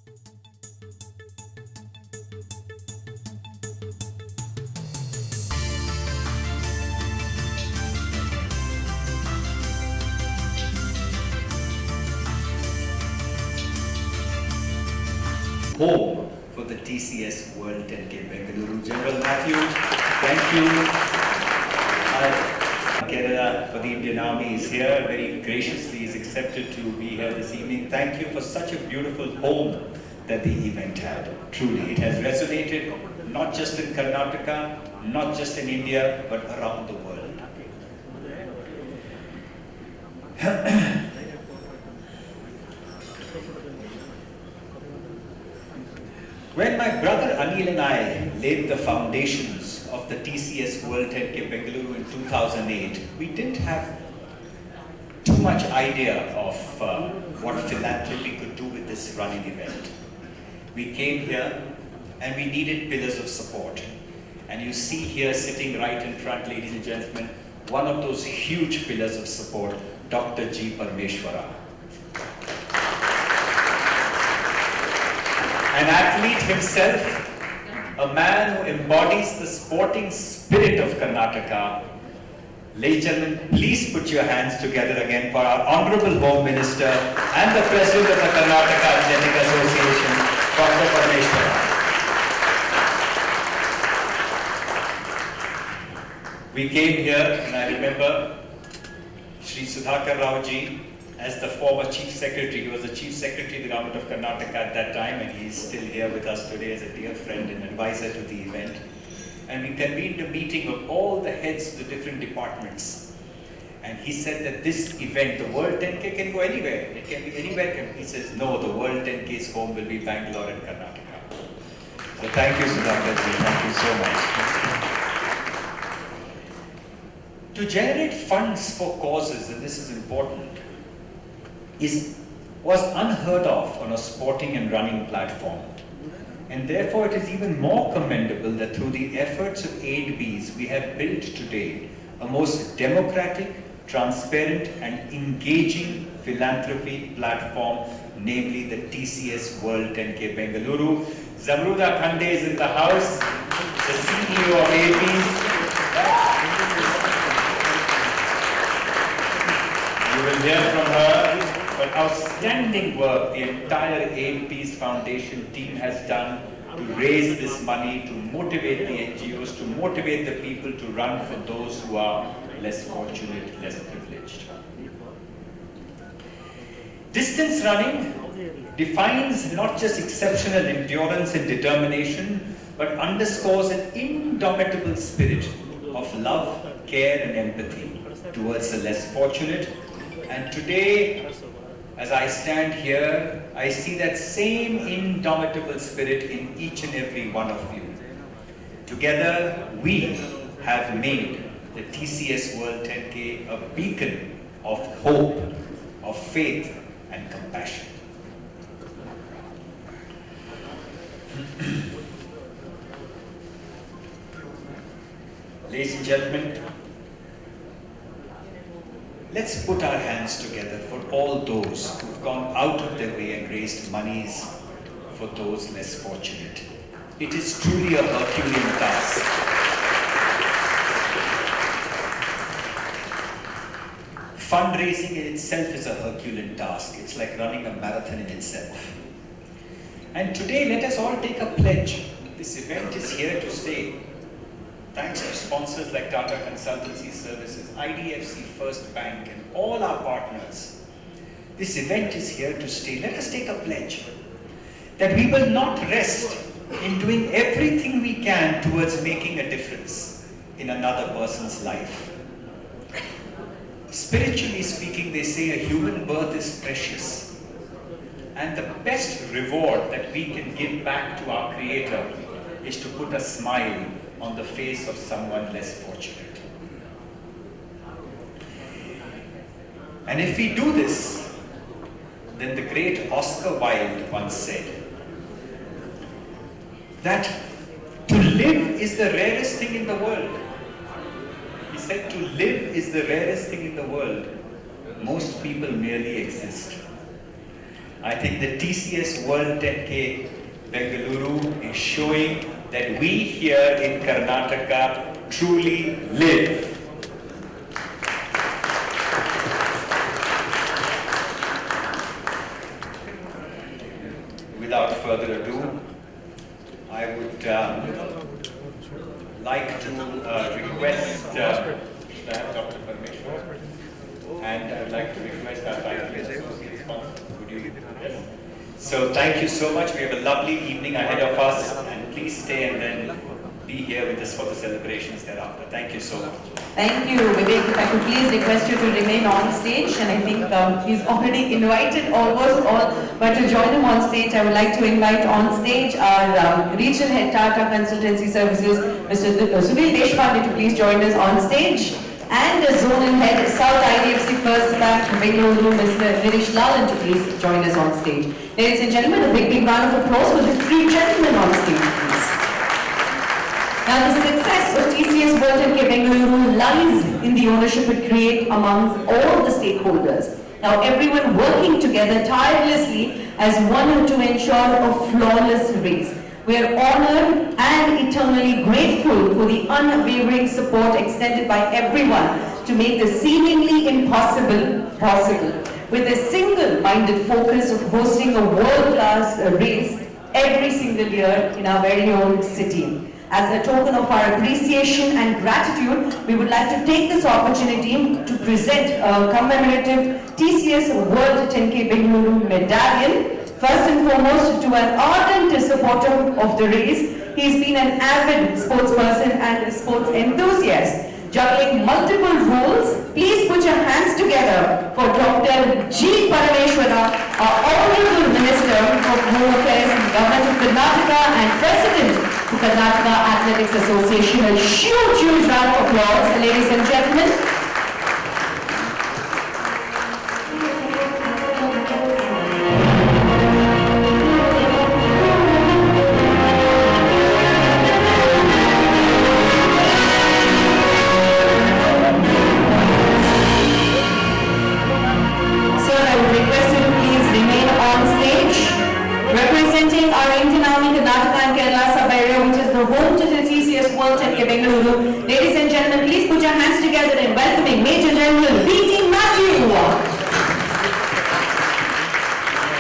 Home for the TCS World 10K Bengaluru. General Matthew, thank you. Kerala for the Indian Army is here, very graciously is accepted to be here this evening. Thank you for such a beautiful home that the event had. Truly, it has resonated not just in Karnataka, not just in India, but around the world. When my brother Anil and I laid the foundations of the TCS World 10K Bengaluru in 2008, we didn't have too much idea of what philanthropy could do with this running event. We came here and we needed pillars of support. And you see here sitting right in front, ladies and gentlemen, one of those huge pillars of support, Dr. G. Parmeshwara. An athlete himself, a man who embodies the sporting spirit of Karnataka. Ladies and gentlemen, please put your hands together again for our Honorable Home Minister and the President of the Karnataka Athletic Association, Dr. Parmeshwara. We came here, and I remember Shri Sudhakar Rao ji, as the former Chief Secretary. He was the Chief Secretary of the Government of Karnataka at that time, and he is still here with us today as a dear friend and advisor to the event. And we convened a meeting of all the heads of the different departments. And he said that this event, the World 10K, can go anywhere. It can be anywhere. He says, no, the World 10K's home will be Bangalore and Karnataka. So thank you, Sudhakar ji. Thank you so much. To generate funds for causes, and this is important, was unheard of on a sporting and running platform. And therefore it is even more commendable that through the efforts of 8Bs, we have built today a most democratic, transparent and engaging philanthropy platform, namely the TCS World 10K Bengaluru. Zamruda Khande is in the house, the CEO of 8Bs. You will hear from her. But outstanding work the entire 8Bs Foundation team has done to raise this money, to motivate the NGOs, to motivate the people to run for those who are less fortunate, less privileged. Distance running defines not just exceptional endurance and determination, but underscores an indomitable spirit of love, care and empathy towards the less fortunate. And today, as I stand here, I see that same indomitable spirit in each and every one of you. Together, we have made the TCS World 10K a beacon of hope, of faith, and compassion. Ladies and gentlemen, let's put our hands together for all those who've gone out of their way and raised monies for those less fortunate. It is truly a Herculean task. Fundraising in itself is a Herculean task. It's like running a marathon in itself. And today, let us all take a pledge. This event is here to stay. Thanks to sponsors like Tata Consultancy Services, IDFC First Bank, and all our partners. This event is here to stay. Let us take a pledge that we will not rest in doing everything we can towards making a difference in another person's life. Spiritually speaking, they say a human birth is precious. And the best reward that we can give back to our Creator is to put a smile on the face of someone less fortunate. And if we do this, then the great Oscar Wilde once said that to live is the rarest thing in the world. He said to live is the rarest thing in the world. Most people merely exist. I think the TCS World 10K Bengaluru is showing that we here in Karnataka truly live. Without further ado, I would like to request Dr. Parmeshwar, and I'd like to request our title associate sponsor. Would you? Yes. So thank you so much. We have a lovely evening ahead of us, and please stay and then be here with us for the celebrations thereafter. Thank you so much. Thank you, Vivek. If I could please request you to remain on stage, and I think he's already invited almost all, but to join him on stage, I would like to invite on stage our Regional Head Tata Consultancy Services, Mr. Sunil Deshpande, to please join us on stage, and the Zonal Head South IDFC First Bank Bengaluru, Mr. Girish Lalan, to please join us on stage. Ladies and gentlemen, a big round of applause for the three gentlemen on stage, please. Now, the success of TCS World 10K Bengaluru lies in the ownership it creates amongst all the stakeholders. Now, everyone working together tirelessly as one to ensure a flawless race. We are honored and eternally grateful for the unwavering support extended by everyone to make the seemingly impossible possible, with a single-minded focus of hosting a world-class race every single year in our very own city. As a token of our appreciation and gratitude, we would like to take this opportunity to present a commemorative TCS World 10K Bengaluru medallion. First and foremost, to an ardent supporter of the race. He's been an avid sports person and a sports enthusiast, juggling multiple roles. Please put your hands together for Dr. G. Parameshwara, our Honorable Minister of Home Affairs in the Government of Karnataka and President of Karnataka Athletics Association. A huge round of applause, ladies and gentlemen. Home to the TCS World 10K Bengaluru. Ladies and gentlemen, please put your hands together in welcoming Major General B.T. Matthew,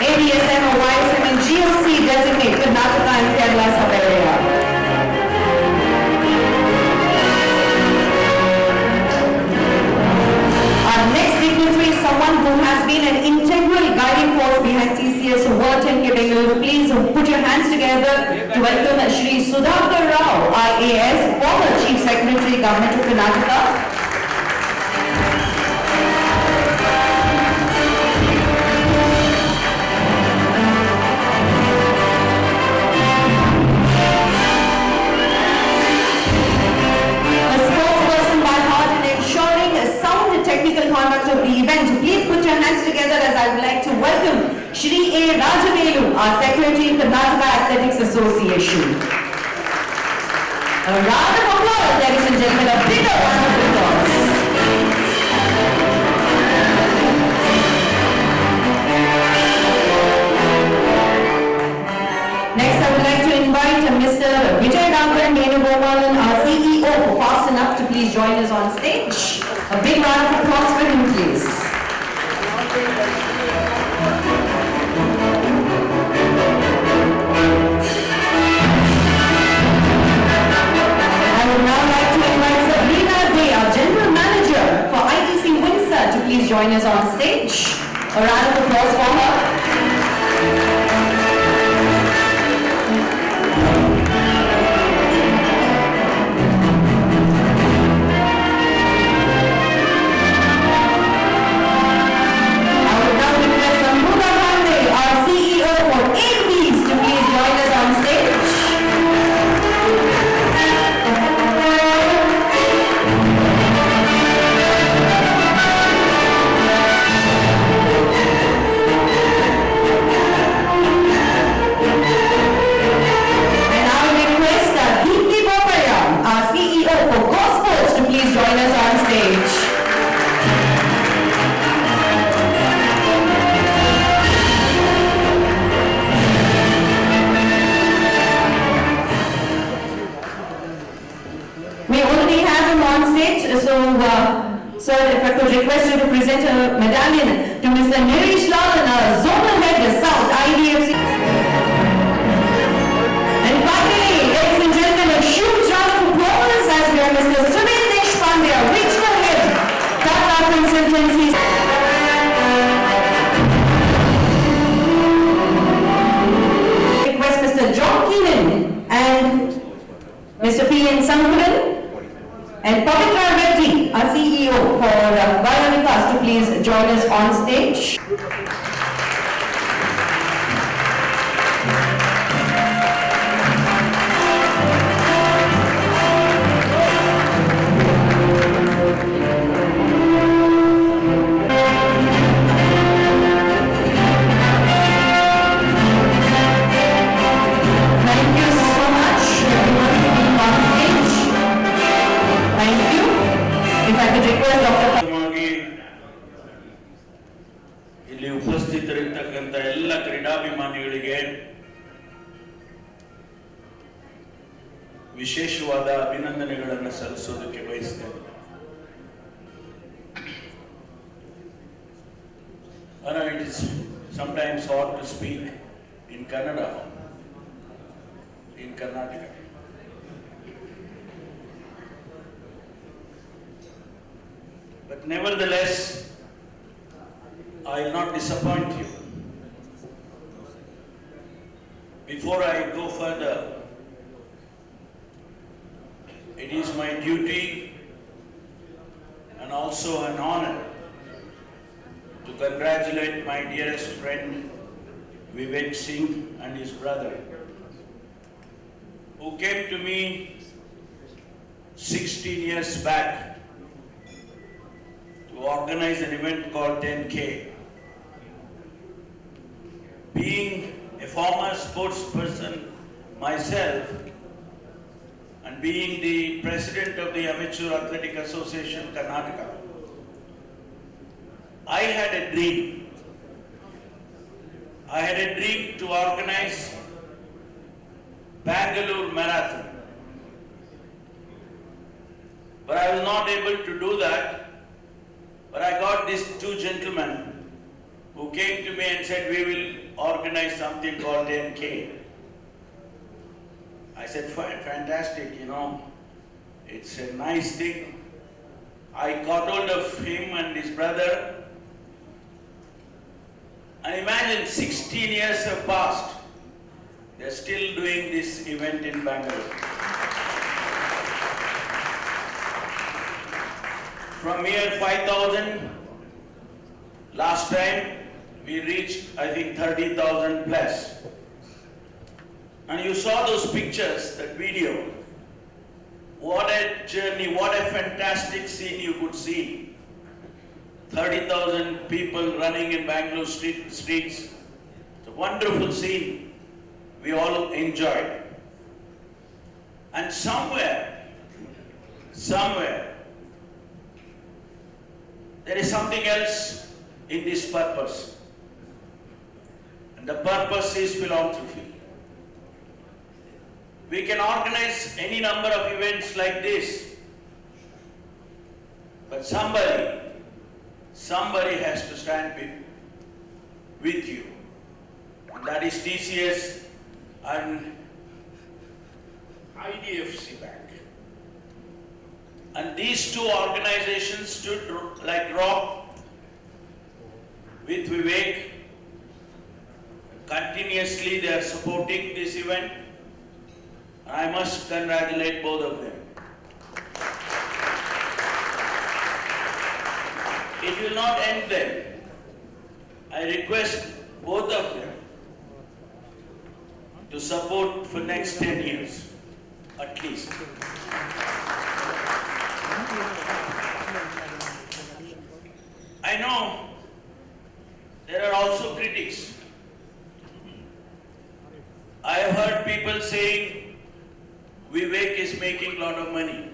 ABSM, YSM and GOC designate Karnataka and Kerala sub-area. Our next dignitary is someone who has been an integral guiding force behind TCS World 10K Bengaluru. Please put your hands together to welcome Shri Sudhakar Rao, IAS, former Chief Secretary, Government of Karnataka. A spokesperson by heart in ensuring a sound technical conduct of the event. Please put your hands together as I would like to welcome Shri A. Rajavelu, our Secretary, Karnataka Athletics Association. A round of applause, ladies and gentlemen, a bigger round of applause. Next, I would like to invite Mr. Vijay Ramban Menugopalan, our CEO for Fast Enough, to please join us on stage. A big round of applause for him, please. I would now like to invite Sabrina Day, our General Manager for ITC Windsor, to please join us on stage. A round of applause for her. I would now request Amruta Pandey, our CEO for ABs, to please join us on stage. Sir, if I could request you to present a medallion to Mr. Nirish Lal, Zonal Head, South IDFC. And finally, ladies and gentlemen, a huge round of applause as we have Mr. Sunil Deshpande, Regional Head, Tata Consultancy. Request Mr. John Keenan and Mr. P.N. Sangudan and Pavitra Reddy, our CEO for Biovikas, to please join us on stage. Thank you so much, everyone, for being on stage. Thank you. If I could request Dr. ಇಲ್ಲಿ ಉಪಸ್ಥಿತರಿರ್ತಕ್ಕಂಥ ಎಲ್ಲ ಕ್ರೀಡಾಭಿಮಾನಿಗಳಿಗೆ ವಿಶೇಷವಾದ ಅಭಿನಂದನೆಗಳನ್ನು ಸಲ್ಲಿಸೋದಕ್ಕೆ ಬಯಸ್ತೇನೆ. It is sometimes hard to speak in Kannada, in Karnataka. But nevertheless, I will not disappoint you. Before I go further, it is my duty and also an honor to congratulate my dearest friend Vivek Singh and his brother, who came to me 16 years back to organize an event called 10K. Being a former sports person myself and being the president of the Amateur Athletic Association Karnataka, I had a dream. I had a dream to organize Bengaluru Marathon. But I was not able to do that. But I got these two gentlemen who came to me and said, we will organize something called 10K. I said, fantastic, it's a nice thing. I got hold of him and his brother. And imagine 16 years have passed. They're still doing this event in Bangalore. From here 5,000, last time we reached I think 30,000 plus. And you saw those pictures, that video. What a journey, what a fantastic scene you could see. 30,000 people running in Bangalore streets. It's a wonderful scene. We all enjoyed. And somewhere, there is something else in this purpose. And the purpose is philanthropy. We can organize any number of events like this, but somebody has to stand with you. And that is TCS and IDFC Bank. And these two organizations stood like rock with Vivek. Continuously they are supporting this event. I must congratulate both of them. It will not end there. I request both of them to support for next 10 years, at least. I know there are also critics. I have heard people saying Vivek is making a lot of money.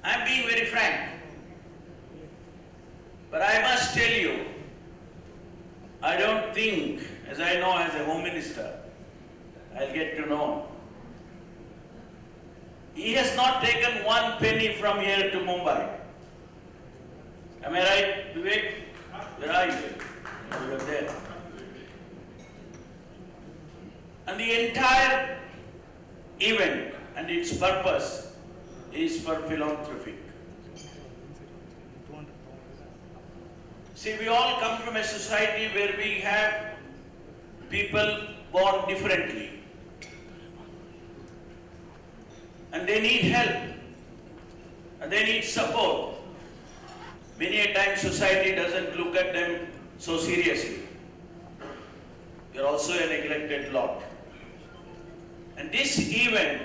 I'm being very frank. But I must tell you, I don't think, as I know as a Home Minister, I'll get to know. He has not taken one penny from here to Mumbai. Am I right, Vivek? Where are you? You are there. And the entire event and its purpose is for philanthropy. See, we all come from a society where we have people born differently. And they need help. And they need support. Many a time society doesn't look at them so seriously. They're also a neglected lot. And this event,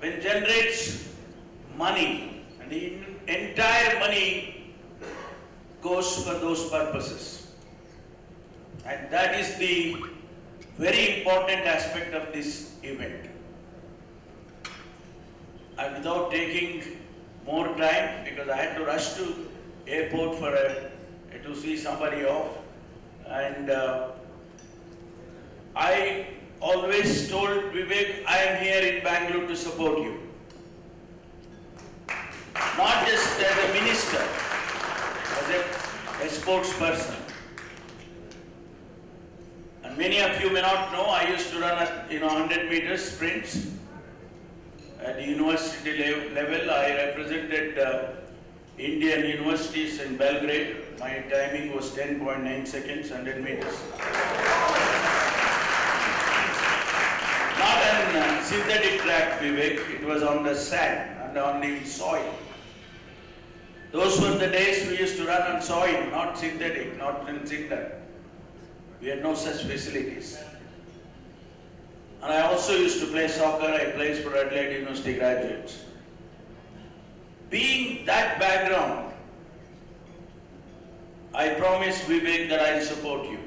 when generates money, and the entire money goes for those purposes. And that is the very important aspect of this event. And without taking more time, because I had to rush to airport for to see somebody off, and I always told Vivek, I am here in Bangalore to support you. Not just as a minister, as a sports person. And many of you may not know, I used to run at 100 meters sprints. At the university level, I represented Indian universities in Belgrade. My timing was 10.9 seconds, 100 meters. Not on synthetic track, Vivek, it was on the sand and on the soil. Those were the days we used to run on soil, not synthetic, not in cinder. We had no such facilities. And I also used to play soccer. I played for Adelaide University graduates. Being that background, I promise Vivek that I will support you.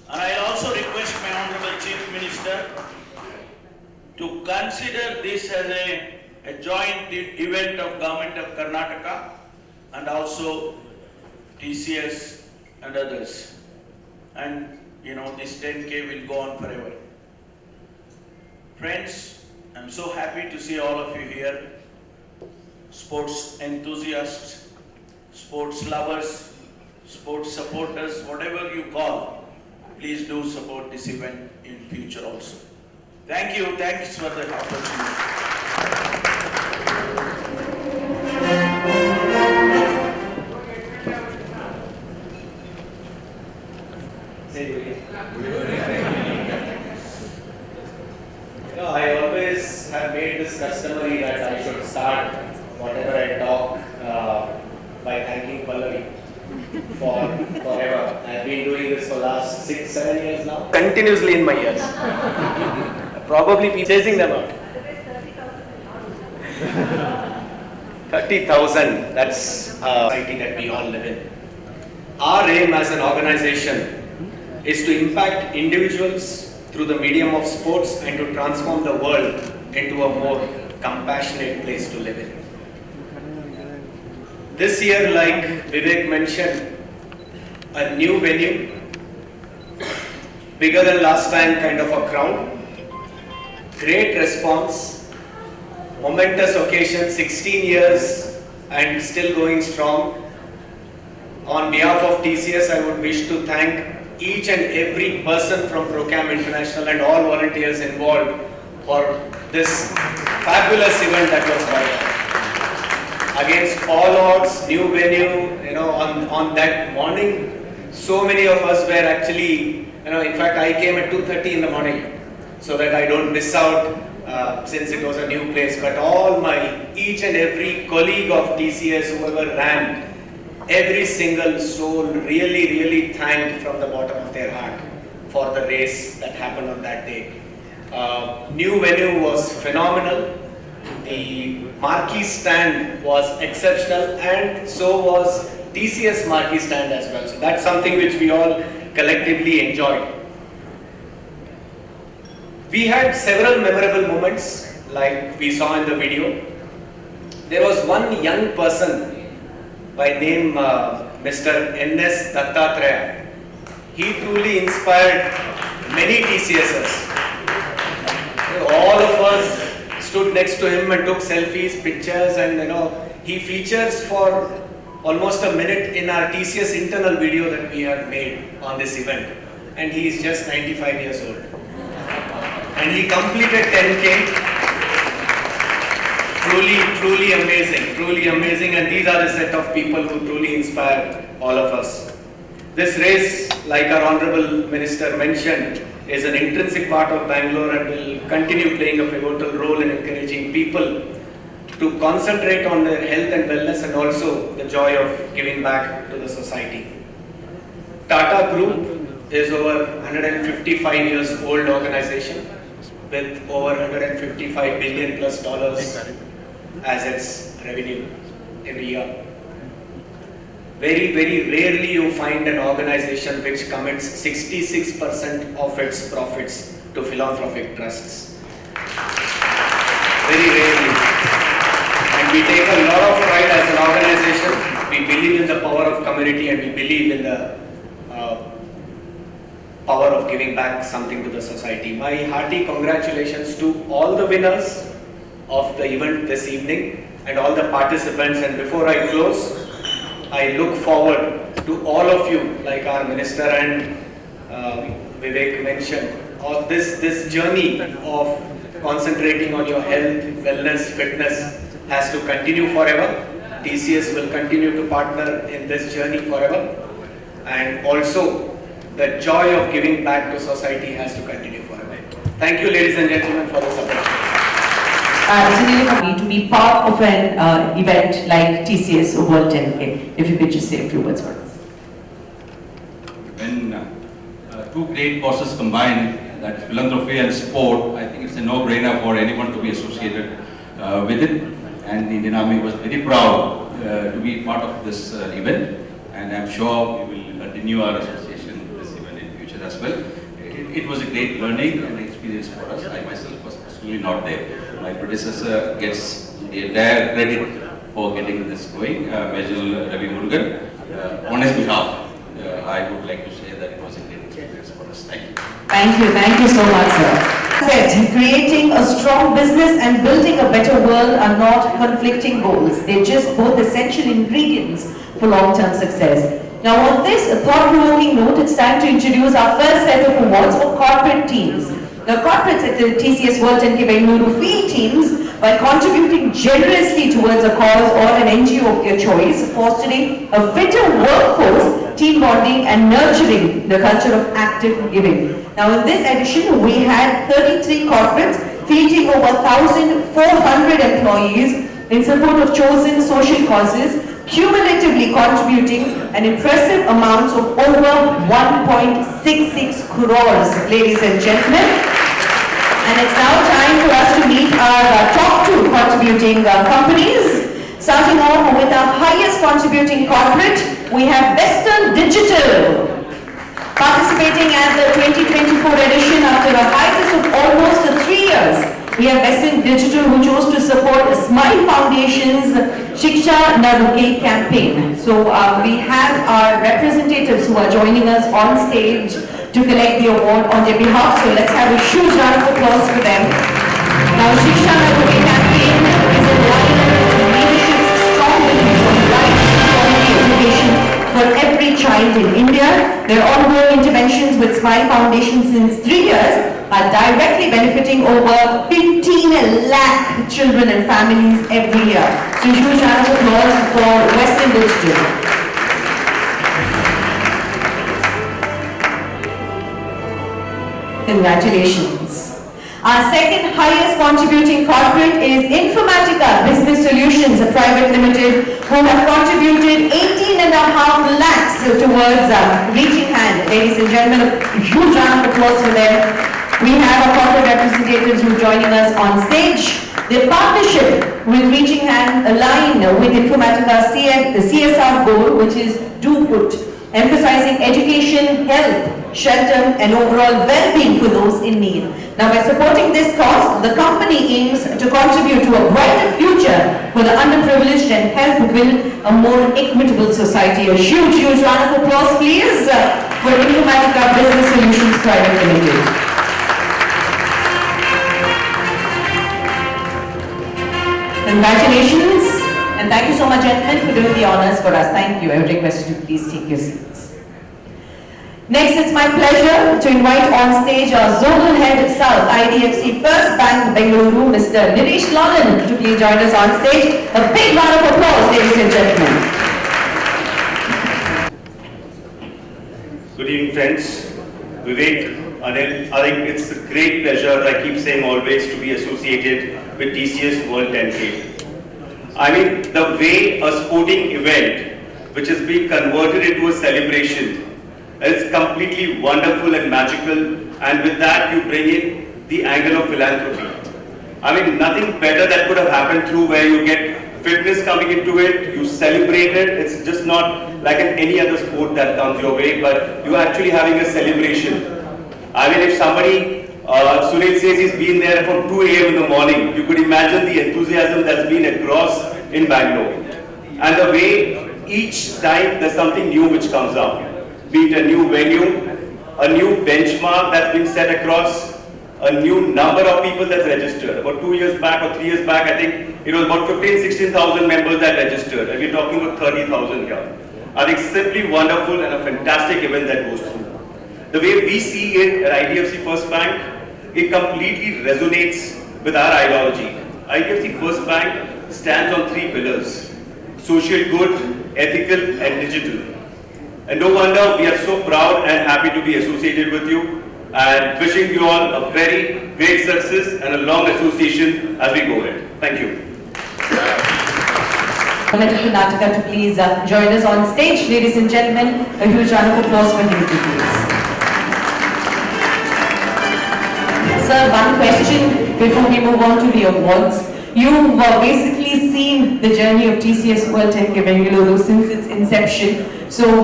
And I also request my Honorable Chief Minister to consider this as a joint event of Government of Karnataka and also TCS and others. And this 10K will go on forever. Friends, I'm so happy to see all of you here. Sports enthusiasts, sports lovers, sports supporters, whatever you call, please do support this event in future also. Thank you. Thanks for the opportunity. I always have made this customary that I should start whatever I talk by thanking Pallavi for forever. I've been doing this for last 6-7 years now. Continuously in my ears. Probably be chasing them out. 30,000, that's society that we all live in. Our aim as an organization is to impact individuals through the medium of sports and to transform the world into a more compassionate place to live in. This year, like Vivek mentioned, a new venue, bigger than last time kind of a crowd, great response, momentous occasion, 16 years and still going strong. On behalf of TCS, I would wish to thank each and every person from ProCam International and all volunteers involved for this fabulous event that was brought. Against all odds, new venue, on that morning, so many of us were actually, in fact I came at 2:30 in the morning so that I don't miss out since it was a new place. But each and every colleague of TCS, whoever ran, every single soul really thanked from the bottom of their heart for the race that happened on that day. New venue was phenomenal. The marquee stand was exceptional, and so was TCS marquee stand as well. So that's something which we all collectively enjoyed. We had several memorable moments like we saw in the video. There was one young person by name Mr. N.S. Dattatreya. He truly inspired many TCSers. all of us stood next to him and took selfies, pictures, and he features for almost a minute in our TCS internal video that we have made on this event. And he is just 95 years old. And he completed 10K. Truly amazing, and these are the set of people who truly inspire all of us. This race, like our Honorable Minister mentioned, is an intrinsic part of Bangalore and will continue playing a pivotal role in encouraging people to concentrate on their health and wellness and also the joy of giving back to the society. Tata Group is over 155 years old organization with over 155 billion plus dollars as its revenue every year. Very rarely you find an organization which commits 66% of its profits to philanthropic trusts. Very rarely. And we take a lot of pride as an organization. We believe in the power of community and we believe in the power of giving back something to the society. My hearty congratulations to all the winners of the event this evening and all the participants. And before I close, I look forward to all of you, like our minister and Vivek mentioned, of this journey of concentrating on your health, wellness, fitness has to continue forever. TCS will continue to partner in this journey forever. And also, the joy of giving back to society has to continue forever. Thank you, ladies and gentlemen, for this opportunity. It's really happy to be part of an event like TCS World 10K. If you could just say a few words for us. When two great causes combine, that is philanthropy and sport, I think it's a no-brainer for anyone to be associated with it. And the Indian Army was very proud to be part of this event. And I'm sure we will continue our association with this event in future as well. It was a great learning and experience for us. I myself was personally not there. My predecessor gets the entire credit for getting this going, Major Ravi Murugan. On his behalf, I would like to say that it was a great experience for us. Thank you. Thank you so much, sir. Creating a strong business and building a better world are not conflicting goals. They're just both essential ingredients for long-term success. Now on this thought-provoking note, it's time to introduce our first set of awards for corporate teams. Now corporates at the TCS World 10K Bengaluru field teams, by contributing generously towards a cause or an NGO of your choice, fostering a fitter workforce, team bonding and nurturing the culture of active giving. Now in this edition, we had 33 corporates fielding over 1,400 employees in support of chosen social causes, cumulatively contributing an impressive amount of over 1.66 crores, ladies and gentlemen. And it's now time for us to meet our top two contributing companies. Starting off with our highest contributing corporate, we have Western Digital. Participating at the 2024 edition after a hiatus of almost 3 years. We have Western Digital who chose to support Smile Foundation's Shiksha Na Ruke campaign. So we have our representatives who are joining us on stage to collect the award on their behalf. So let's have a huge round of applause for them. Now Shiksha Na Ruke campaign is a line of leadership's strong beliefs on right quality education for every child in India. Their ongoing interventions with Smile Foundation since 3 years are directly benefiting over 15 lakh children and families every year. So huge round of applause for Western Digital. Congratulations. Our second highest contributing corporate is Informatica Business Solutions, a private limited, who have contributed 18.5 lakhs towards Reaching Hand. Ladies and gentlemen, a huge round of applause for them. We have our corporate representatives who are joining us on stage. Their partnership with Reaching Hand align with Informatica's CSR goal, which is Do Good, emphasizing education, health, shelter and overall well-being for those in need. Now by supporting this cause, the company aims to contribute to a brighter future for the underprivileged and help build a more equitable society. A huge round of applause please for Informatica Business Solutions Private Limited. Congratulations, and thank you so much, gentlemen, for doing the honors for us. Thank you. I would request you to please take your seats. Next, it's my pleasure to invite on stage our Zonal Head South IDFC First Bank Bengaluru, Mr. Nirish Lalan, to please join us on stage. A big round of applause, ladies and gentlemen. Good evening, friends. Vivek, Anil, I think it's a great pleasure, as I keep saying always, to be associated with TCS World 10K. I mean, the way a sporting event, which is being converted into a celebration, is completely wonderful and magical, and with that you bring in the angle of philanthropy. I mean, nothing better that could have happened through where you get fitness coming into it, you celebrate it. It's just not like in any other sport that comes your way, but you're actually having a celebration. I mean, if somebody, Sunil says he's been there from 2 a.m. in the morning, you could imagine the enthusiasm that's been across in Bangalore. And the way each time there's something new which comes up, be it a new venue, a new benchmark that's been set across, a new number of people that's registered. About 2 years back or 3 years back, I think it was about 16,000 members that registered, and we're talking about 30,000 here. I think simply wonderful and a fantastic event that goes through. The way we see it at IDFC First Bank, it completely resonates with our ideology. IDFC First Bank stands on 3 pillars: social good, ethical and digital. And no wonder we are so proud and happy to be associated with you, and wishing you all a very great success and a long association as we go ahead. Thank you. Government of Karnataka to please join us on stage. Ladies and gentlemen, a huge round of applause for him, please. Sir, one question before we move on to the awards. You've basically seen the journey of TCS World 10K Bengaluru since its inception. So,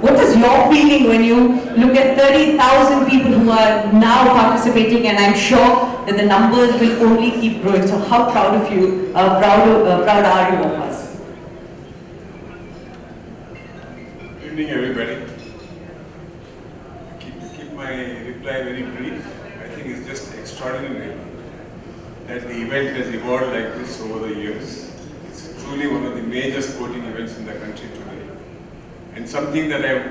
what is your feeling when you look at 30,000 people who are now participating, and I'm sure that the numbers will only keep growing. So, how proud of you? Proud are you of us? Good evening, everybody. Keep my reply very brief. I think it's just extraordinary that the event has evolved like this over the years. It's truly one of the major sporting events in the country today, and something that I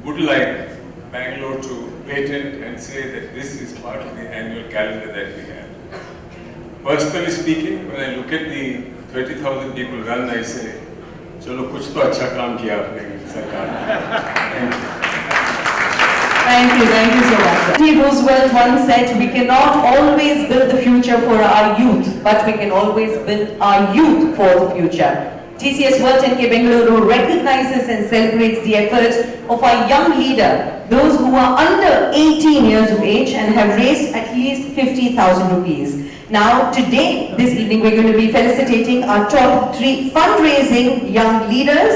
would like Bangalore to patent and say that this is part of the annual calendar that we have. Personally speaking, when I look at the 30,000 people run, I say, "Chalo, kuch to acha kaam kiya aapne sarkar." Thank you so much. Sir. Teddy Roosevelt once said, "We cannot always build the future for our youth, but we can always build our youth for the future." TCS World 10K Bengaluru recognizes and celebrates the efforts of our young leader, those who are under 18 years of age and have raised at least 50,000 rupees. Now, today, this evening, we're going to be felicitating our top 3 fundraising young leaders,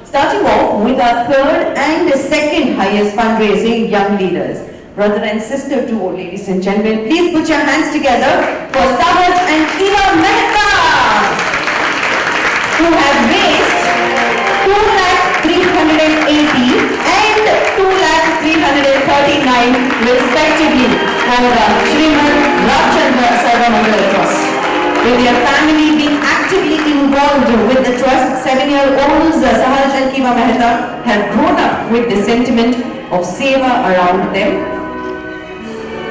starting off with our 3rd and 2nd highest fundraising young leaders. Brother and sister too, ladies and gentlemen, please put your hands together for Saharaj and Eva Mehta, who have raised 2,380 and 2,339 respectively for Srimad Rajchandra Sarvamangala Trust. With their family being actively involved with the trust, 7-year-olds Saharaj and Eva Mehta have grown up with the sentiment of seva around them.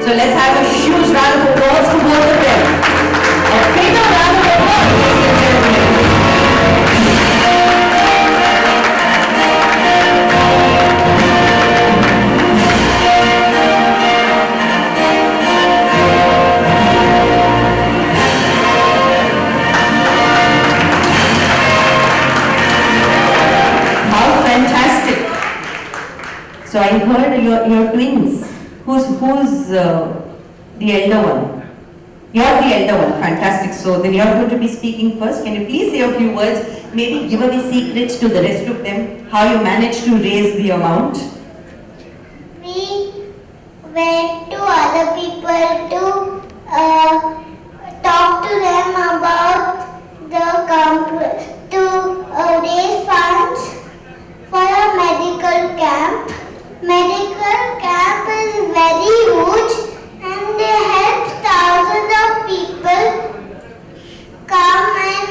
So let's have a huge round of applause for both of them. A bigger round of applause, ladies and gentlemen. So I heard you're twins. Who's the elder one? You're the elder one. Fantastic. So then you're going to be speaking first. Can you please say a few words? Maybe give away secrets to the rest of them. How you managed to raise the amount? We went to other people to talk to them about to raise funds for a medical camp. Medical camp is very huge and they help thousands of people come and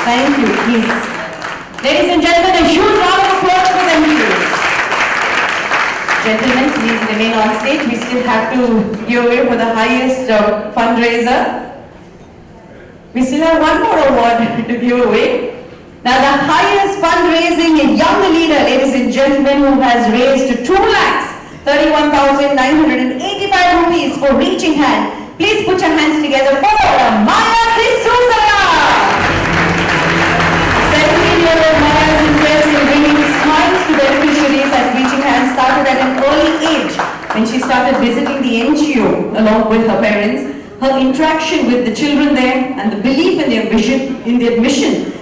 Thank you. Please. Ladies and gentlemen, a huge round of applause for them, please. Gentlemen, please remain on stage. We still have to give away for the highest fundraiser. We still have one more award to give away. Now the highest fundraising young leader, ladies and gentlemen, who has raised 2,31,985 rupees for reaching hand. Please put your hands together for Maya D'Souza. 17-year-old Maya's interest in bringing smiles to beneficiaries at reaching hand started at an early age when she started visiting the NGO along with her parents. Her interaction with the children there and the belief in their vision, in their mission,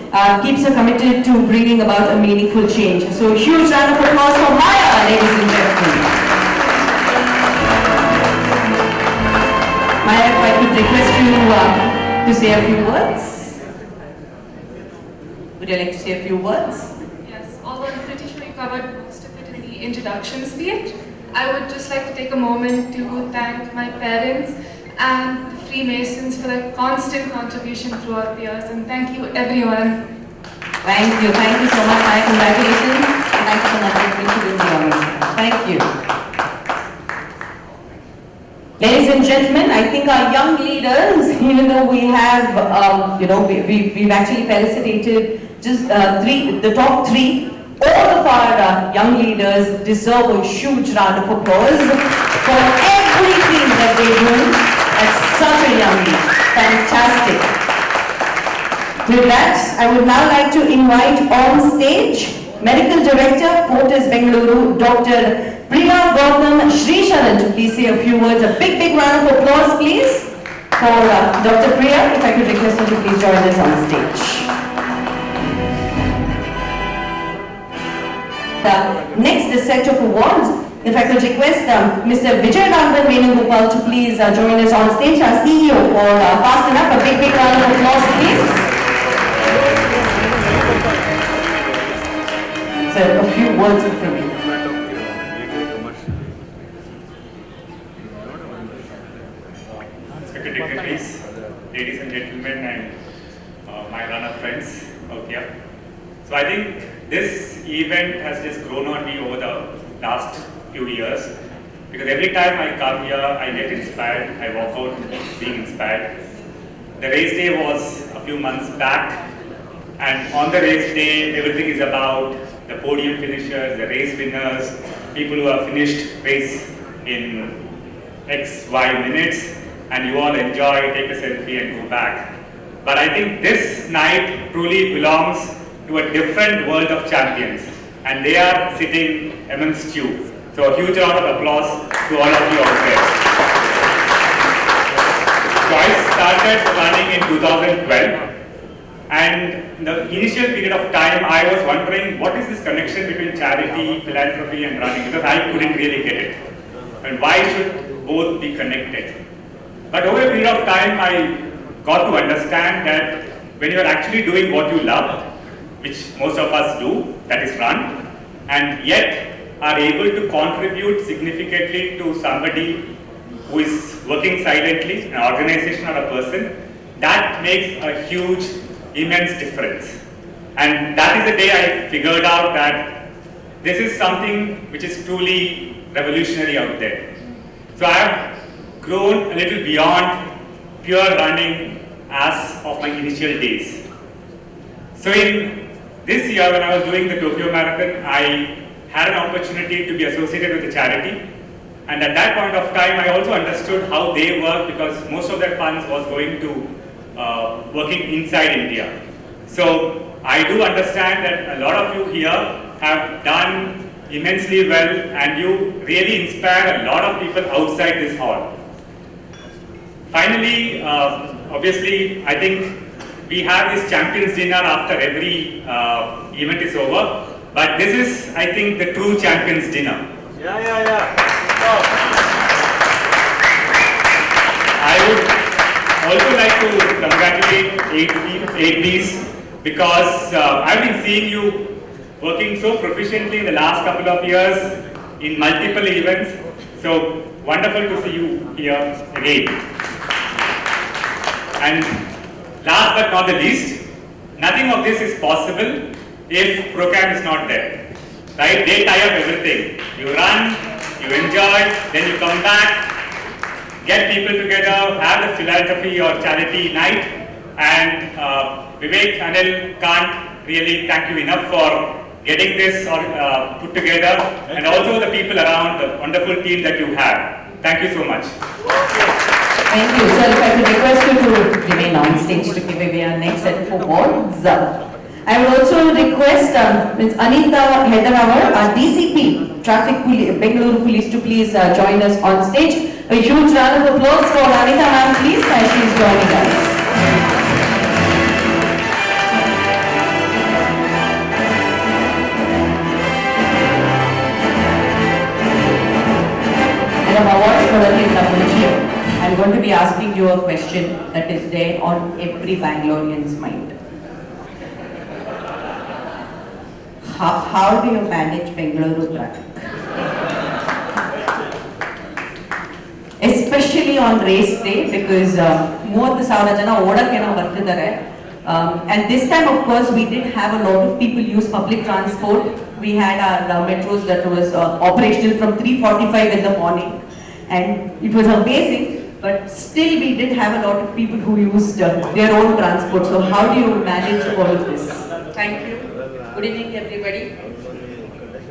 keeps her committed to bringing about a meaningful change. So a huge round of applause for Maya, ladies and gentlemen. Maya, if I could request you to say a few words. Would you like to say a few words? Yes, although I'm pretty sure you covered most of it in the introduction speech, I would just like to take a moment to thank my parents and the Freemasons for their constant contribution throughout the years, and thank you everyone. Thank you so much, Maya. Congratulations. Thank you so much for being the honors. Thank you. Ladies and gentlemen, I think our young leaders, even though we have, we've actually felicitated just the top three, all of our young leaders deserve a huge round of applause for everything that they do at such a young age. Fantastic. With that, I would now like to invite on stage Medical Director, 10K Bengaluru, Dr. Priya Gautam Srisharan to please say a few words. A big round of applause, please, for Dr. Priya. If I could request her to please join us on stage. Next set of awards, if I could request Mr. Vijay Raghavan Venugopal to please join us on stage, our CEO for Fast Enough. A big round of applause, please. So, a few words from you. Dignitaries, ladies and gentlemen, and my runner friends out here. So I think this event has just grown on me over the last few years, because every time I come here, I get inspired. I walk out being inspired. The race day was a few months back, and on the race day, everything is about the podium finishers, the race winners, people who have finished race in X, Y minutes, and you all enjoy, take a selfie and go back. But I think this night truly belongs to a different world of champions, and they are sitting amongst you. So a huge round of applause to all of you out there. So I started running in 2012, and in the initial period of time I was wondering what is this connection between charity, philanthropy and running, because I couldn't really get it. And why should both be connected? But over a period of time, I got to understand that when you are actually doing what you love, which most of us do, that is run, and yet are able to contribute significantly to somebody who is working silently, an organization or a person, that makes a huge, immense difference. And that is the day I figured out that this is something which is truly revolutionary out there. So I have grown a little beyond pure running as of my initial days. So in this year when I was doing the Tokyo Marathon, I had an opportunity to be associated with a charity, and at that point of time I also understood how they work, because most of their funds was going to working inside India. So I do understand that a lot of you here have done immensely well, and you really inspire a lot of people outside this hall. Finally, obviously, I think we have this champions dinner after every event is over, but this is, I think, the true champions dinner. I would also like to congratulate 8Bs, because I've been seeing you working so proficiently in the last couple of years in multiple events. So wonderful to see you here again. And last but not the least, nothing of this is possible if program is not there. Right? They tie up everything. You run, you enjoy, then you come back, get people together, have the philanthropy or charity night, and Vivek, Anil can't really thank you enough for getting this put together, and also the people around, the wonderful team that you have. Thank you so much. Thank you. Sir, if I could request you to remain on stage to give away our next set of awards. I would also request Ms. Anita Hedarawar, our DCP, Traffic Bengaluru Police, to please join us on stage. A huge round of applause for Anita ma'am, please, as she is joining us. Awards for the I'm going to be asking you a question that is there on every Bangalorean's mind. How do you manage Bengaluru traffic? Especially on race day, because and this time, of course, we did have a lot of people use public transport. We had our metros that was operational from 3:45 in the morning, and it was amazing. But still, we did have a lot of people who used their own transport. So, how do you manage all of this? Thank you. Good evening, everybody.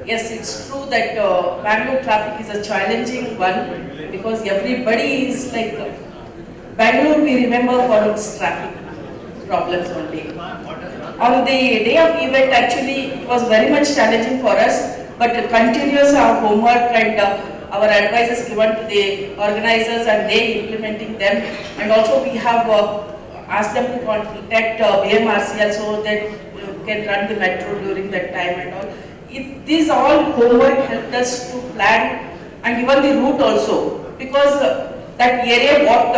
Yes, it's true that Bangalore traffic is a challenging one because everybody is like Bangalore. We remember for its traffic problems only. On the day of event, actually, it was very much challenging for us. But continuous our homework and our advices given to the organizers and they implementing them, and also we have asked them to contact BMRCL so that can run the metro during that time and all. These all homework helped us to plan and even the route also, because that area what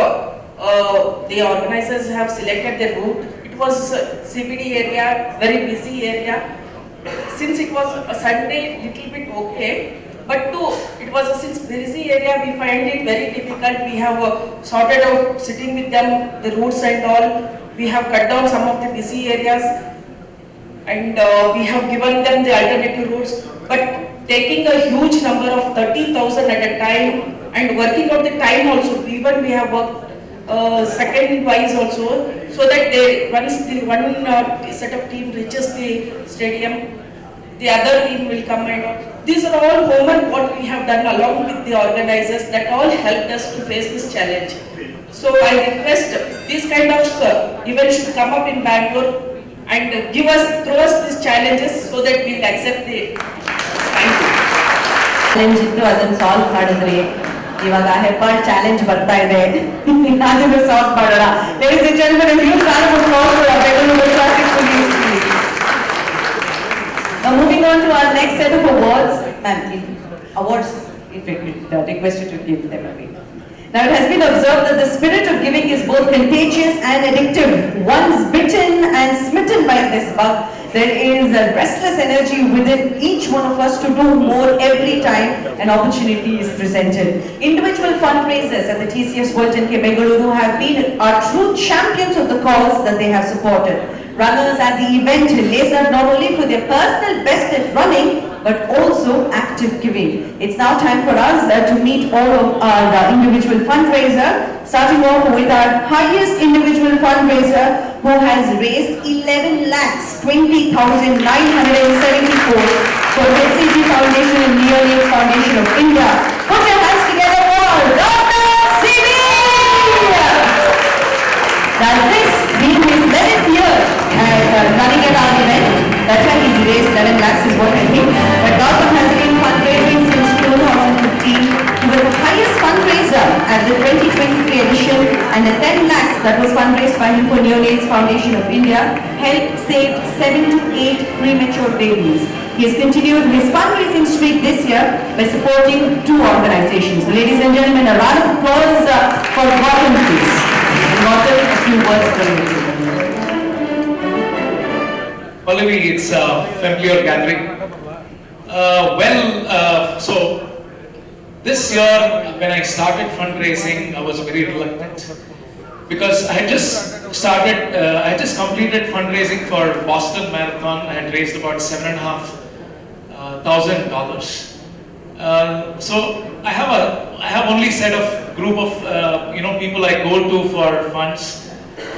the organizers have selected the route, it was CBD area, very busy area. Since it was a Sunday, little bit okay. But it was a since busy area, we find it very difficult. We have sorted out sitting with them, the routes and all. We have cut down some of the busy areas and we have given them the alternative routes. But taking a huge number of 30,000 at a time and working out the time also, even we have worked second wise also, so that they, once the one set of team reaches the stadium, the other team will come and all. These are all homework what we have done along with the organizers that all helped us to face this challenge. So I request these kind of events should come up in Bangalore and throw us these challenges so that we will accept the. Thank you. Challenge ittu adan solve madidre ivaga heppal challenge barta ide adinu solve madala. Ladies and gentlemen, a huge round of applause for Bengaluru Traffic Police. Now moving on to our next set of awards, awards, if I could request you to give them away. Now it has been observed that the spirit of giving is both contagious and addictive. Once bitten and smitten by this bug, there is a restless energy within each one of us to do more every time an opportunity is presented. Individual fundraisers at the TCS World 10K Bengaluru have been our true champions of the cause that they have supported. Runners at the event lace up not only for their personal best at running, but also active giving. It's now time for us to meet all of our individual fundraiser, starting off with our highest individual fundraiser who has raised 11,20,974 for HCG Foundation and Neonates Foundation of India. Put your hands together for Dr. CB! Now this being his 11th year running at our event, that's why he's raised 11 lakhs is what I think. But Gautam has been fundraising since 2015. He was the highest fundraiser at the 2023 edition, and the 10 lakhs that was fundraised by him for Neonates Foundation of India helped save 7 to 8 premature babies. He has continued his fundraising streak this year by supporting 2 organizations. Ladies and gentlemen, a round of applause for Gautam, please. Gautam, a few words from you. Pallavi, it's a familiar gathering. So this year when I started fundraising, I was very reluctant because I had just started, I had just completed fundraising for Boston Marathon. I had raised about $7,500. So I have only set of group of people I go to for funds.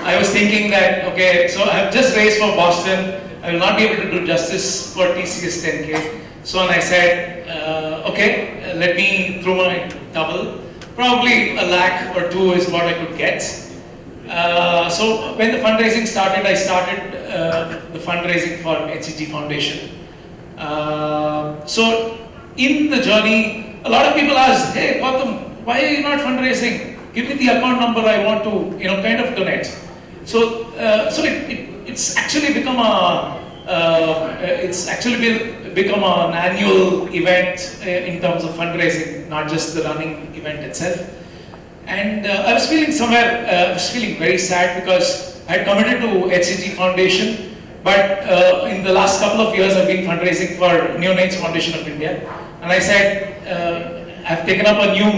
I was thinking that, okay, so I have just raised for Boston. I will not be able to do justice for TCS 10K. So and I said, okay, let me throw my double. Probably $1 lakh or 2 is what I could get. So when the fundraising started, I started the fundraising for HCG Foundation. So in the journey, a lot of people ask, hey Gautam, why are you not fundraising? Give me the account number, I want to, kind of donate. So, it's actually become an annual event in terms of fundraising, not just the running event itself. And I was feeling very sad because I had committed to HCG Foundation, but in the last couple of years I've been fundraising for Neonates Foundation of India. And I said, I've taken up a new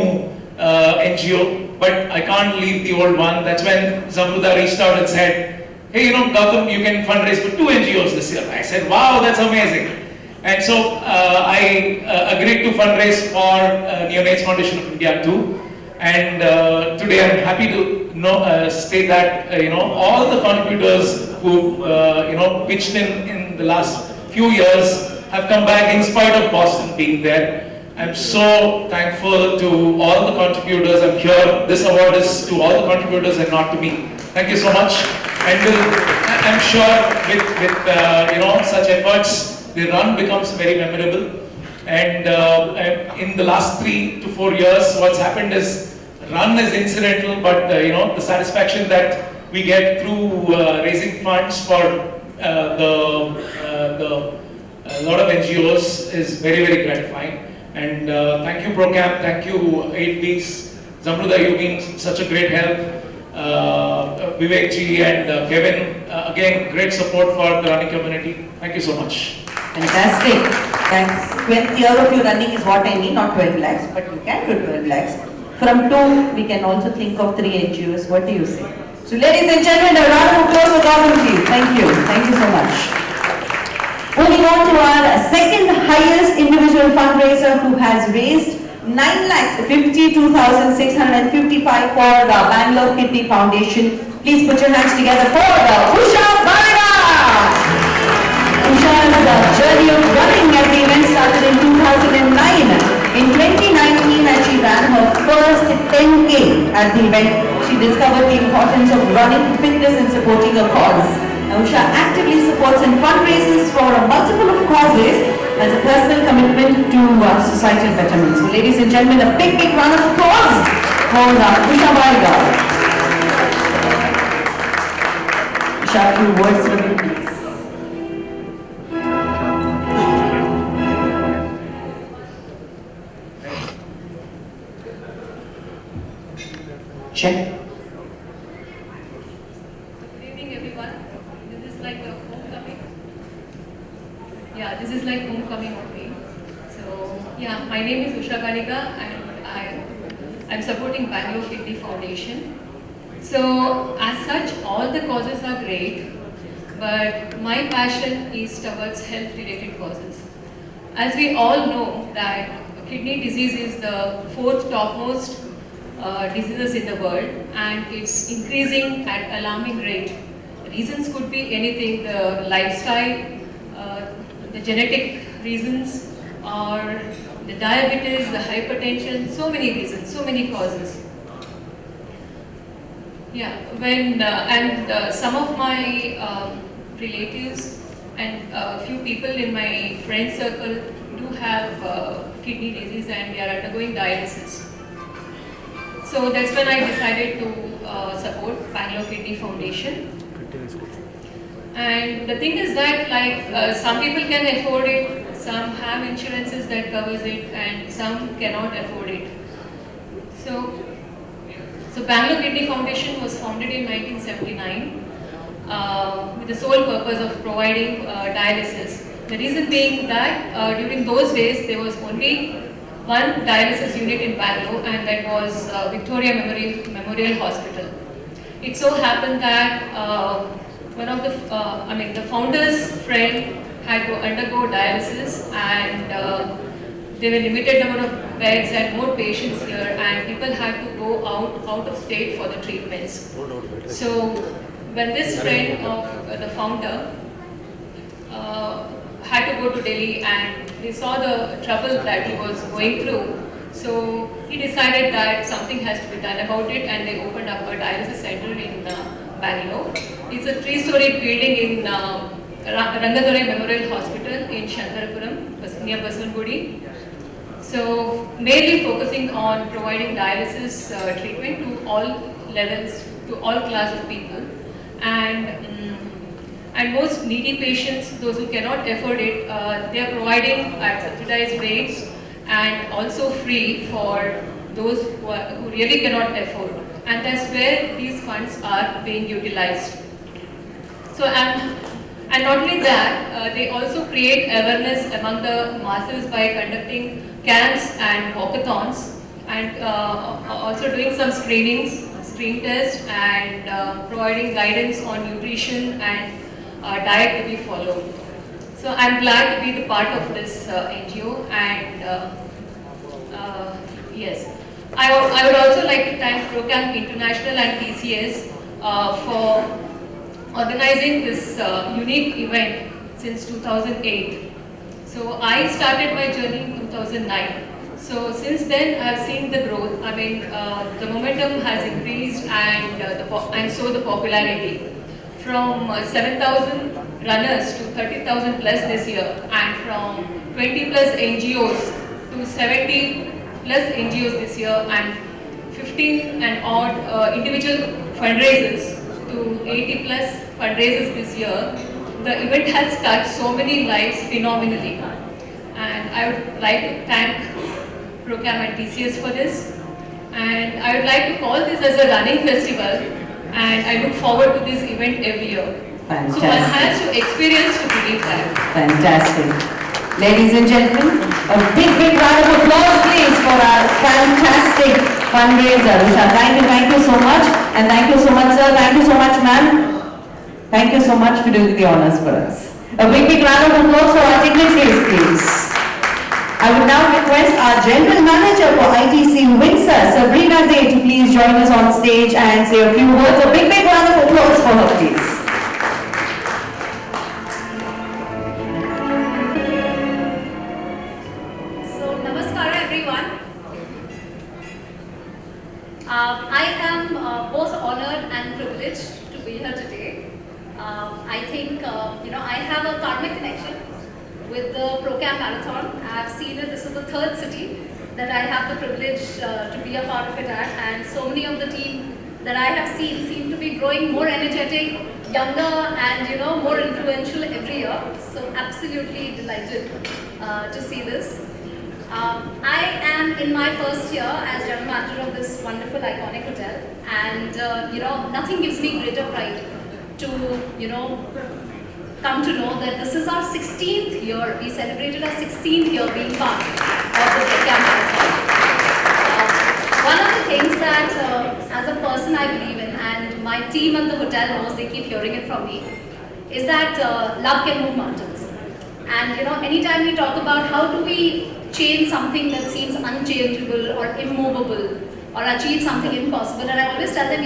NGO, but I can't leave the old one. That's when Zamruda reached out and said, hey, Gautam, you can fundraise for 2 NGOs this year. I said, wow, that's amazing. And so I agreed to fundraise for Neonates Foundation of India too. And today I'm happy to state that all the contributors who pitched in the last few years have come back in spite of Boston being there. I'm so thankful to all the contributors. I'm here. This award is to all the contributors and not to me. Thank you so much. And I'm sure with such efforts, the run becomes very memorable. And in the last 3 to 4 years, what's happened is run is incidental, but the satisfaction that we get through raising funds for a lot of NGOs is very, very gratifying. And thank you ProCamp, thank you 8Bs, Zamruda, you've been such a great help. Vivek ji and Kevin, again, great support for the running community. Thank you so much. Fantastic. Thanks. 12th year of your running is what I mean, not 12 lakhs, but you can do 12 lakhs. From 2, we can also think of 3 NGOs. What do you say? So ladies and gentlemen, a round of applause for Gautam please. Thank you. Thank you so much. Moving on to our second highest individual fundraiser who has raised 9,52,655 for the Bangalore Kidney Foundation. Please put your hands together for Usha Baraga. Usha's journey of running at the event started in 2009. In 2019, as she ran her first 10K at the event, she discovered the importance of running for fitness and supporting a cause. Usha actively supports and fundraises for a multiple of causes as a personal commitment to societal betterment. So ladies and gentlemen, a big round of applause for Usha Baraga. Usha, a few words from you please. Check. Good evening everyone. This is like a homecoming. Yeah, this is like homecoming only. So yeah, my name is Usha Baraga and I'm supporting Bangalore Kidney Foundation. So as such, all the causes are great, but my passion is towards health related causes. As we all know that kidney disease is the 4th topmost diseases in the world and it's increasing at alarming rate. The reasons could be anything, the lifestyle, the genetic reasons, or the diabetes, the hypertension, so many reasons, so many causes. Yeah, when some of my relatives and a few people in my friend circle do have kidney disease and they are undergoing dialysis. So that's when I decided to support Bangalore Kidney Foundation. And the thing is that some people can afford it, some have insurances that covers it and some cannot afford it. So Bangalore Kidney Foundation was founded in 1979 with the sole purpose of providing dialysis. The reason being that during those days there was only one dialysis unit in Bangalore and that was Victoria Memorial Hospital. it so happened that one of the, the founder's friend had to undergo dialysis, and there were limited number of beds and more patients here, and people had to go out of state for the treatments. So when this friend of the founder had to go to Delhi, and they saw the trouble that he was going through, so he decided that something has to be done about it, and they opened up a dialysis center in Bangalore. It's a 3-storied building in Rangadorai Memorial Hospital in Shankarapuram, near Baswangudi. So mainly focusing on providing dialysis treatment to all levels, to all class of people, and most needy patients, those who cannot afford it, they are providing at subsidized rates and also free for those who really cannot afford. And that's where these funds are being utilized. So, and not only that, they also create awareness among the masses by conducting camps and walkathons, and also doing some screen tests, and providing guidance on nutrition and diet to be followed. So I'm glad to be the part of this NGO, and yes. I would also like to thank Procam International and TCS for organizing this unique event since 2008. So I started my journey in 2009. So since then I have seen the growth. I mean, the momentum has increased, and so the popularity. From 7,000 runners to 30,000 plus this year, and from 20 plus NGOs to 70 plus NGOs this year, and 15 and odd individual fundraisers to 80 plus fundraisers this year. The event has touched so many lives phenomenally, and I would like to thank Procam and TCS for this, and I would like to call this as a running festival, and I look forward to this event every year. Fantastic. So one has to experience to believe that. Fantastic. Ladies and gentlemen, a big round of applause please for our fantastic fundraiser. Usha, thank you so much, and thank you so much sir, thank you so much ma'am. Thank you so much for doing the honors for us. A big round of applause for our dignitaries please. I would now request our General Manager for ITC Windsor, Sabrina Day, to please join us on stage and say a few words. A big round of applause for her please. I am both honored and privileged to be here today. I think, I have a karmic connection with the Procam Marathon. I have seen it, this is the third city that I have the privilege to be a part of it at, and so many of the team that I have seen seem to be growing more energetic, younger, and more influential every year. So absolutely delighted to see this. I am in my first year as general manager of this wonderful iconic hotel, and nothing gives me greater pride to come to know that this is our 16th year. We celebrated our 16th year being part of the Procam Marathon. One of the things that as a person I believe in, and my team at the hotel knows, they keep hearing it from me, is that love can move mountains. And anytime we talk about how do we change something that seems unchangeable or immovable, or achieve something impossible, and I always tell them,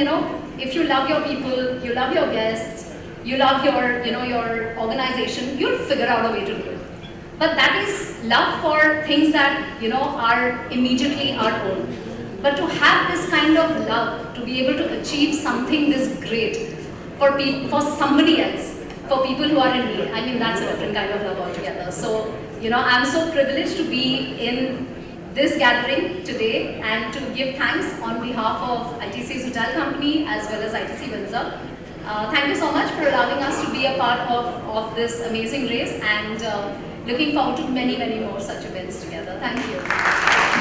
if you love your people, you love your guests, you love your, your organization, you'll figure out a way to do it. But that is love for things that, are immediately our own. But to have this kind of love, to be able to achieve something this great for somebody else, for people who are in need, I mean, that's a different kind of love altogether. So, I'm so privileged to be in this gathering today and to give thanks on behalf of ITC's Hotel Company as well as ITC Windsor. Thank you so much for allowing us to be a part of this amazing race, and looking forward to many more such events together. Thank you.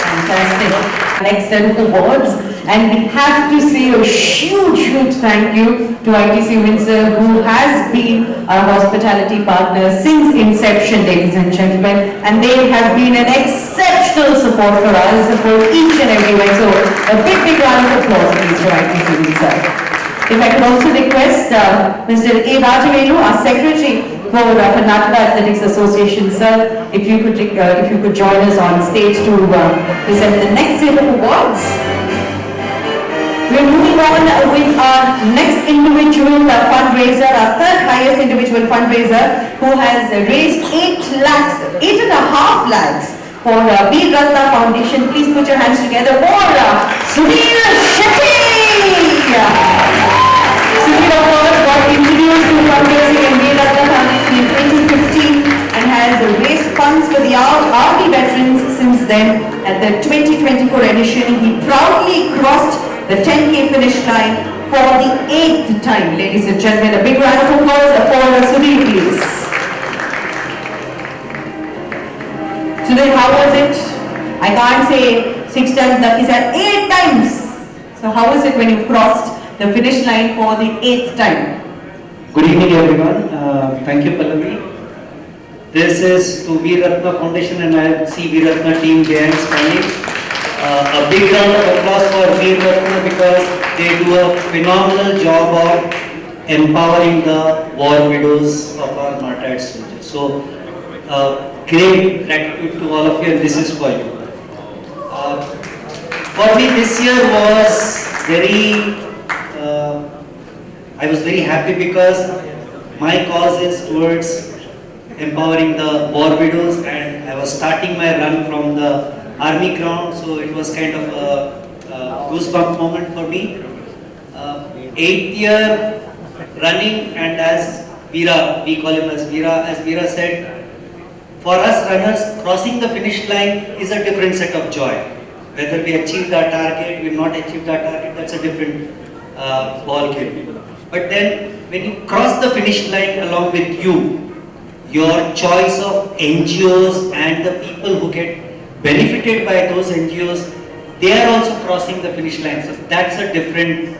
Fantastic. Next set of awards, and we have to say a huge thank you to ITC Windsor, who has been our hospitality partner since inception, ladies and gentlemen, and they have been an exceptional support for us for each and every event. So a big round of applause please for ITC Windsor. If I could also request Mr. A. Rajavelu, our Secretary for Karnataka Athletics Association, sir, if you could join us on stage to present the next set of awards. We're moving on with our next individual fundraiser, our third highest individual fundraiser, who has raised 8.5 lakhs for Veer Ratna Foundation. Please put your hands together for Sudhir Shetty. Sudhir, of course, got introduced to fundraising in Veer Ratna Foundation in 2015 and has raised funds for the army veterans since then. At the 2024 edition, he proudly crossed the 10K finish line for the 8th time. Ladies and gentlemen, a big round of applause for Sudhir, please. Sudhir, how was it? I can't say 6 times, he said 8 times. So how was it when you crossed the finish line for the 8th time? Good evening everyone. Thank you Pallavi. This is to Veer Ratna Foundation and I see Veer Ratna team behind standing. A big round of applause for Veer Ratna because they do a phenomenal job of empowering the war widows of our martyred soldiers. So, great gratitude to all of you, and this is for you. For me, this year was I was very happy because my cause is towards empowering the war widows, and I was starting my run from the army ground, so it was kind of a goosebump moment for me. 8th year running, and as Veera, we call him as Veera, said, for us runners, crossing the finish line is a different set of joy. Whether we achieved our target, we not achieved our target, that's a different ball game. But then, when you cross the finish line along with you, your choice of NGOs and the people who get benefited by those NGOs, they are also crossing the finish line. So that's a different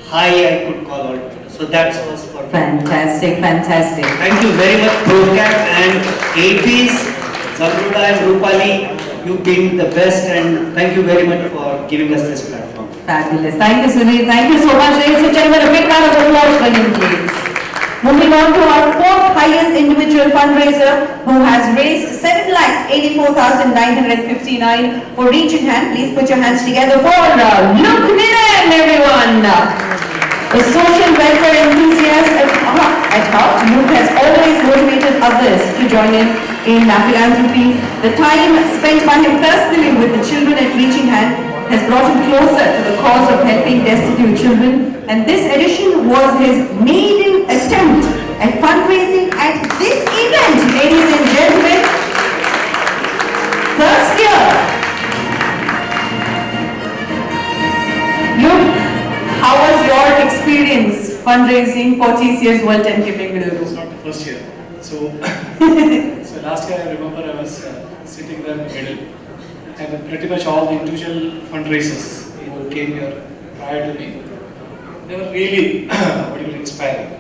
high I could call out. So that's was for me. Fantastic, fantastic. Thank you very much, ProCap and APs, Zamruda and Rupali. You've been the best, and thank you very much for giving us this platform. Fabulous. Thank you, Sudhir. Thank you so much, ladies and gentlemen. A big round of applause for him, please. Moving on to our fourth highest individual fundraiser, who has raised 7,84,959 for Reach in Hand. Please put your hands together for Luke Niran, everyone. A social welfare enthusiast at heart, Luke has always motivated others to join in philanthropy. The time spent by him personally with the children at Reach in Hand has brought him closer to the cause of helping destitute children, and this edition was his maiden attempt at fundraising at this event, ladies and gentlemen. First year. Luke, how was your experience fundraising for TCS World 10K Bengaluru? It's not the first year. So last year I remember I was sitting there in the middle, and pretty much all the individual fundraisers who came here prior to me, they were really inspiring.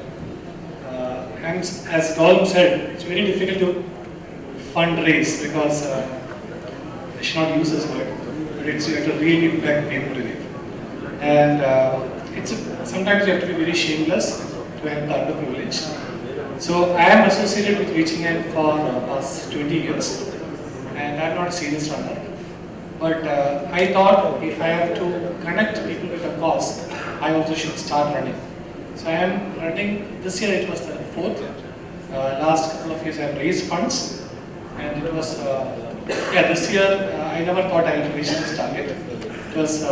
And as Dolm said, it's very difficult to fundraise because I should not use this word, but it's a really beg people to live. And sometimes you have to be very shameless to help the underprivileged. So I am associated with Reaching Out for past 20 years, and I'm not a serious runner. But I thought if I have to connect people with a cause, I also should start running. So I am running, this year it was the 4th. Last couple of years I have raised funds, and it was, this year I never thought I would reach this target. It was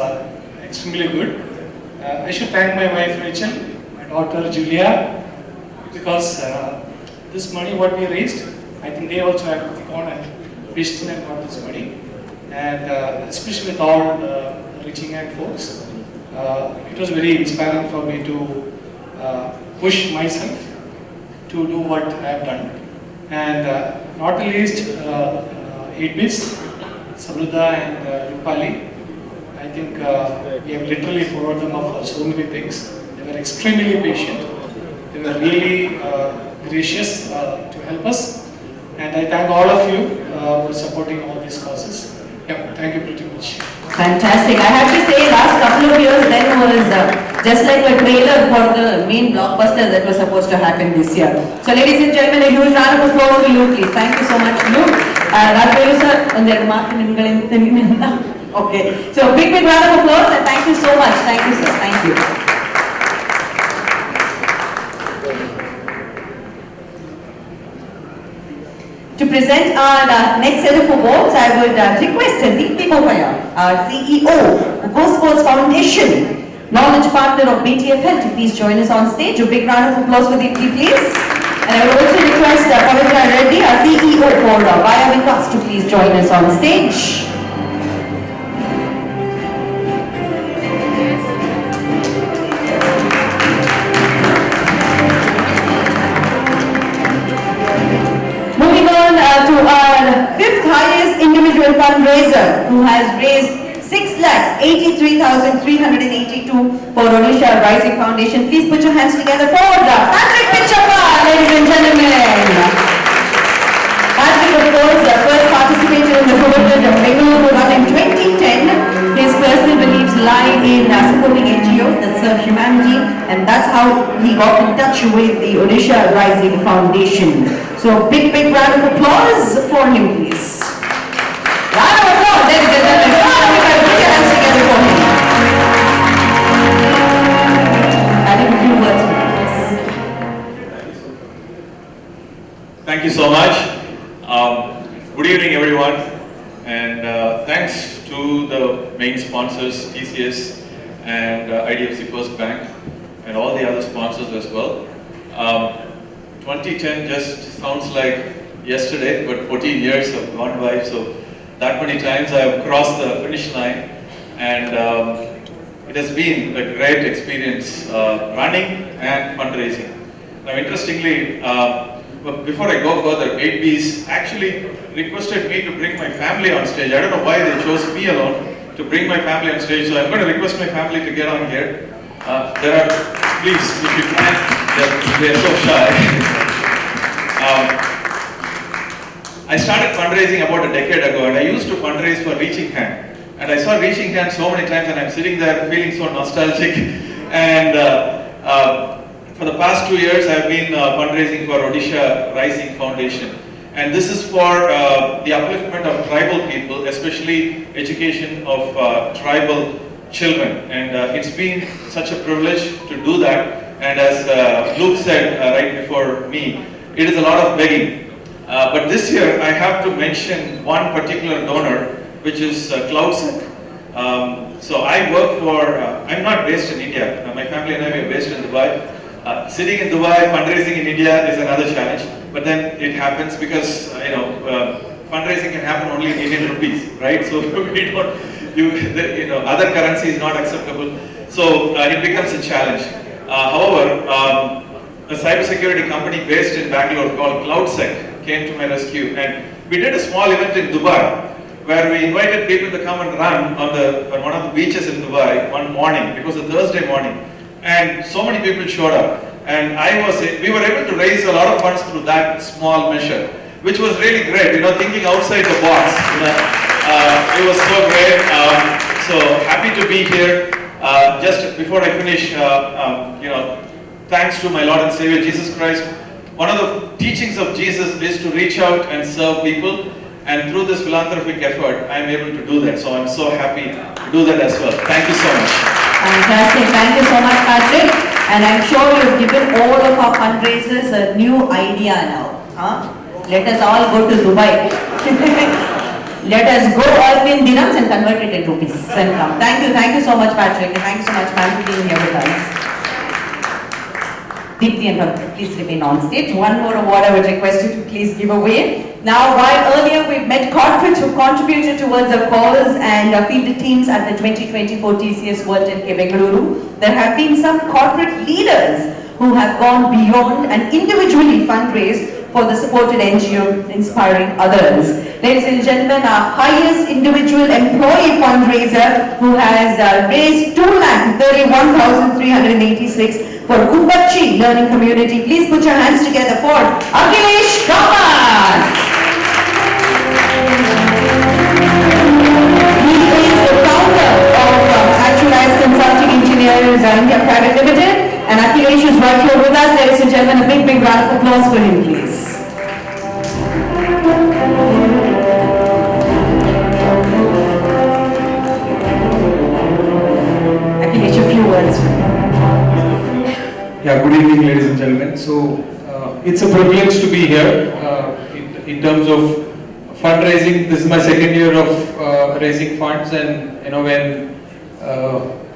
extremely good. I should thank my wife Rachel, my daughter Julia, because this money what we raised, I think they also have gone and wished and got this money. And especially with all the Reaching Out folks, it was very inspiring for me to push myself to do what I have done. And not the least, 8-bits, Samruddha and Rupali, I think we have literally followed them up for so many things. They were extremely patient. They were really gracious to help us. And I thank all of you for supporting all these causes. Yeah, thank you pretty much. Fantastic. I have to say, last couple of years then was Just like a trailer for the main blockbuster that was supposed to happen this year. So ladies and gentlemen, a huge round of applause for Luke, please. Thank you so much, Luke. Rajvelu sir, okay. So big round of applause and thank you so much. Thank you sir, thank you. To present our next set of awards, I would request Deepti Bopaya, our CEO, Go Sports Foundation, knowledge partner of BTFL, to please join us on stage. A big round of applause for Deepti, please. And I would also request Pavitra Reddy, our CEO for Vaya Vikas, to please join us on stage. Moving on to our fifth highest individual fundraiser, who has raised 6,83,382 for Odisha Rising Foundation. Please put your hands together for Patrick Pichappa, ladies and gentlemen. Patrick, of course, first participated in the Philanthropy Bengaluru run in 2010. His personal beliefs lie in supporting NGOs that serve humanity, and that's how he got in touch with the Odisha Rising Foundation. So big round of applause for him, please. Round of applause, ladies and gentlemen. Put your hands together for him. I have a few words for you. Thank you so much. Good evening, everyone, and thanks to the main sponsors, TCS and IDFC First Bank, and all the other sponsors as well. 2010 just sounds like yesterday, but 14 years have gone by, so that many times I have crossed the finish line, and it has been a great experience running and fundraising. Now, interestingly, before I go further, 8Bs actually requested me to bring my family on stage. I don't know why they chose me alone to bring my family on stage, so I'm going to request my family to get on here. Please, if you can, they're so shy. I started fundraising about a decade ago, and I used to fundraise for Reaching Hand. And I saw Reaching Hand so many times, and I'm sitting there feeling so nostalgic. And for the past 2 years, I've been fundraising for Odisha Rising Foundation. And this is for the upliftment of tribal people, especially education of tribal children. And it's been such a privilege to do that. And as Luke said right before me, it is a lot of begging. But this year, I have to mention one particular donor, which is CloudSec. So I work for, I'm not based in India. My family and I are based in Dubai. Sitting in Dubai, fundraising in India is another challenge. But then it happens because, fundraising can happen only in Indian rupees, right? So we don't, other currency is not acceptable. So it becomes a challenge. However, a cybersecurity company based in Bangalore called CloudSec came to my rescue, and we did a small event in Dubai where we invited people to come and run on one of the beaches in Dubai one morning. It was a Thursday morning, and so many people showed up, and we were able to raise a lot of funds through that small measure, which was really great. Thinking outside the box. It was so great. So happy to be here. Just before I finish, thanks to my Lord and Savior Jesus Christ. One of the teachings of Jesus is to reach out and serve people, and through this philanthropic effort, I am able to do that. So I'm so happy to do that as well. Thank you so much. Fantastic. Thank you so much, Patrick. And I'm sure you've given all of our fundraisers a new idea now. Let us all go to Dubai. Let us go earn in dirhams and convert it into rupees and come. Thank you so much, Patrick, and thank you so much, ma'am, for being here with us. Deepti and Bhavya, please remain on stage. One more award I would request you to please give away. Now, while earlier we met corporates who contributed towards a cause and fielded teams at the 2024 TCS World 10K Bengaluru, there have been some corporate leaders who have gone beyond and individually fundraised for the supported NGO, inspiring others. Ladies and gentlemen, our highest individual employee fundraiser, who has raised 2,31,386 for Kumbachi Learning Community. Please put your hands together for Akhilesh Kamath. He is the founder of Actualized Consulting Engineers India Private virtual with us, ladies and gentlemen. A big round of applause for him, please. Akhilesh, a few words. Yeah, good evening, ladies and gentlemen. So, it's a privilege to be here in terms of fundraising. This is my second year of raising funds, and when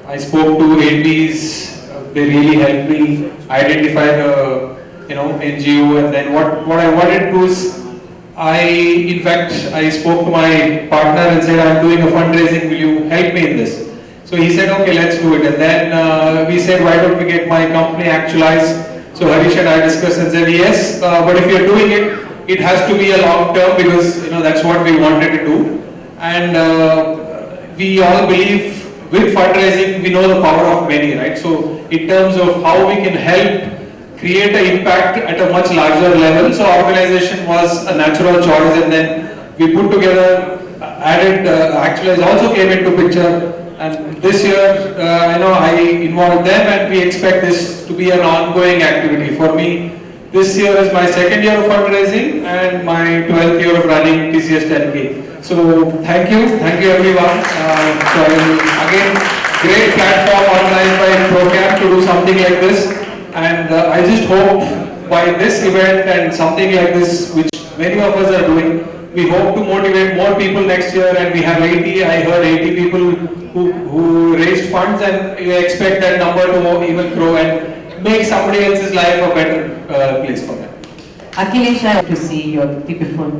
I spoke to APs, they really helped me identify the NGO, and then what I wanted to do is I spoke to my partner and said, I'm doing a fundraising, will you help me in this? So he said, okay, let's do it. And then we said, why don't we get my company actualized? So Harish and I discussed and said, yes, but if you're doing it, it has to be a long term, because that's what we wanted to do. And we all believe with fundraising, we know the power of many, right? So in terms of how we can help create an impact at a much larger level, so organization was a natural choice, and then we put together, added, Actualize also came into picture, and this year, I involved them, and we expect this to be an ongoing activity. For me, this year is my second year of fundraising and my 12th year of running TCS 10K. So thank you everyone. So again, great platform organized by ProCam to do something like this, and I just hope by this event and something like this, which many of us are doing, we hope to motivate more people next year, and we have 80, I heard 80 people who raised funds, and we expect that number to even grow and make somebody else's life a better place for them. Akhilesh, I want to see your beautiful.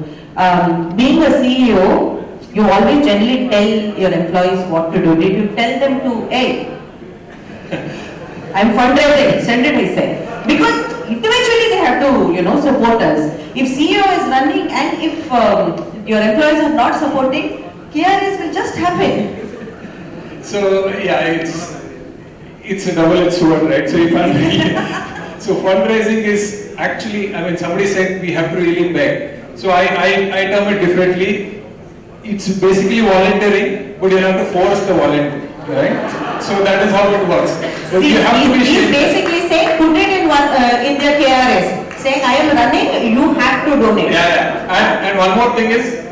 Being a CEO, you always generally tell your employees what to do. Did you tell them to, hey, I'm fundraising, send it, he said. Because eventually they have to, support us. If CEO is running and if your employees are not supporting, KRS will just happen. So yeah, it's a double-edged sword, right? So you can't really. So fundraising is actually, somebody said we have to really beg. So I term it differently. It's basically volunteering, but you have to force the volunteer, right? So that is how it works. But See, you have to be he's basically saying put it in their KRS. Saying I am running, you have to donate. Yeah. And one more thing is,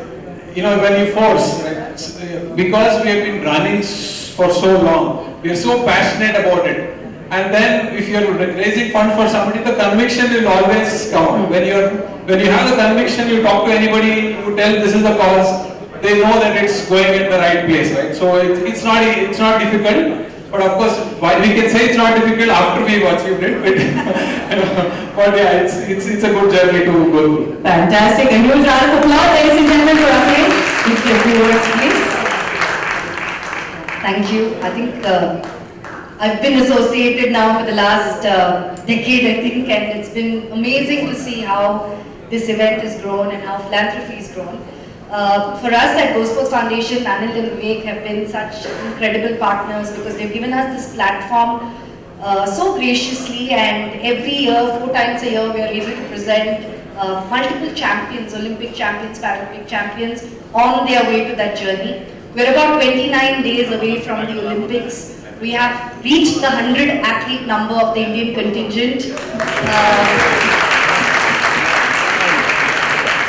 when you force, right? Because we have been running for so long, we are so passionate about it. And then if you're raising funds for somebody, the conviction will always come. When you have the conviction, you talk to anybody, you tell this is the cause, they know that it's going in the right place, right? So it's not difficult. But of course, we can say it's not difficult after we've achieved it. But yeah, it's a good journey to go through. Fantastic. A huge round of applause, ladies and gentlemen, for Akhilesh. Give a few words, please. Thank you. I think I've been associated now for the last decade, I think, and it's been amazing to see how this event has grown and how philanthropy has grown. For us at Go Sports Foundation, Anil and Vivek have been such incredible partners because they've given us this platform so graciously, and every year, 4 times a year, we are able to present multiple champions, Olympic champions, Paralympic champions, on their way to that journey. We're about 29 days away from the Olympics. We have reached the 100 athlete number of the Indian contingent.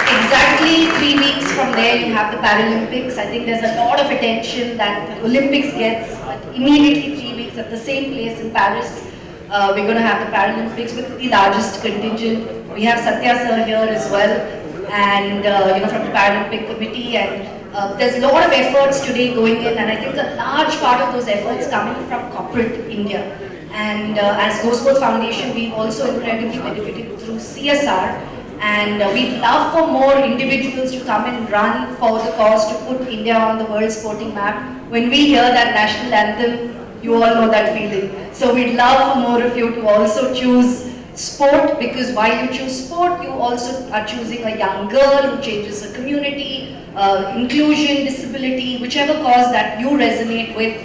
Exactly 3 weeks from there, you have the Paralympics. I think there's a lot of attention that the Olympics gets, but immediately 3 weeks at the same place in Paris, we're going to have the Paralympics with the largest contingent. We have Satya sir here as well, and from the Paralympic Committee, and there's a lot of efforts today going in, and I think a large part of those efforts coming from corporate India. And as Go Sports Foundation, we've also incredibly benefited through CSR. And we'd love for more individuals to come and run for the cause to put India on the world sporting map. When we hear that national anthem, you all know that feeling. So we'd love for more of you to also choose sport, because while you choose sport, you also are choosing a young girl who changes the community, inclusion, disability, whichever cause that you resonate with.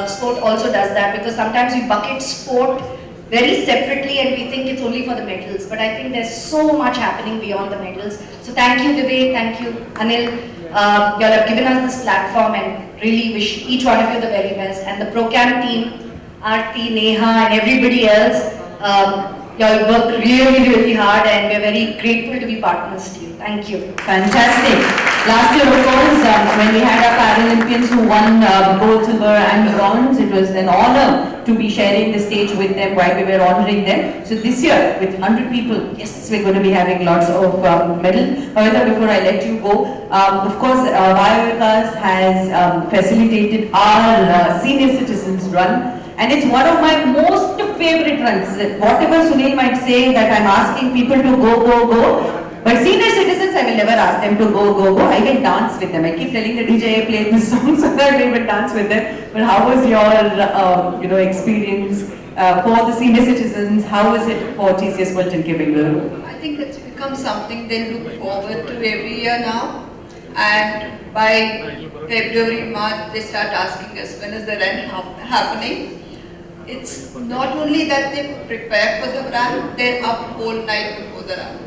Sport also does that, because sometimes we bucket sport very separately and we think it's only for the medals, but I think there's so much happening beyond the medals. So thank you Vivek, thank you Anil, you all have given us this platform, and really wish each one of you the very best, and the ProCam team, Aarti, Neha and everybody else. You all work really, really hard, and we're very grateful to be partners to you. Thank you. Fantastic. Last year, of course, when we had our Paralympians who won gold, silver and bronze, it was an honor to be sharing the stage with them while we were honoring them. So this year, with 100 people, yes, we're going to be having lots of medals. However, before I let you go, of course, Biovikas has facilitated our senior citizens run. And it's one of my most favorite runs. Whatever Sunil might say that I'm asking people to go. But senior citizens, I will never ask them to go. I will dance with them. I keep telling the DJ, play this song so that we will dance with them. But how was your experience for the senior citizens? How was it for TCS World 10K Bengaluru? I think it's become something they look forward to every year now. And by February, March, they start asking us when is the run happening. It's not only that they prepare for the run, they're up whole night before the run.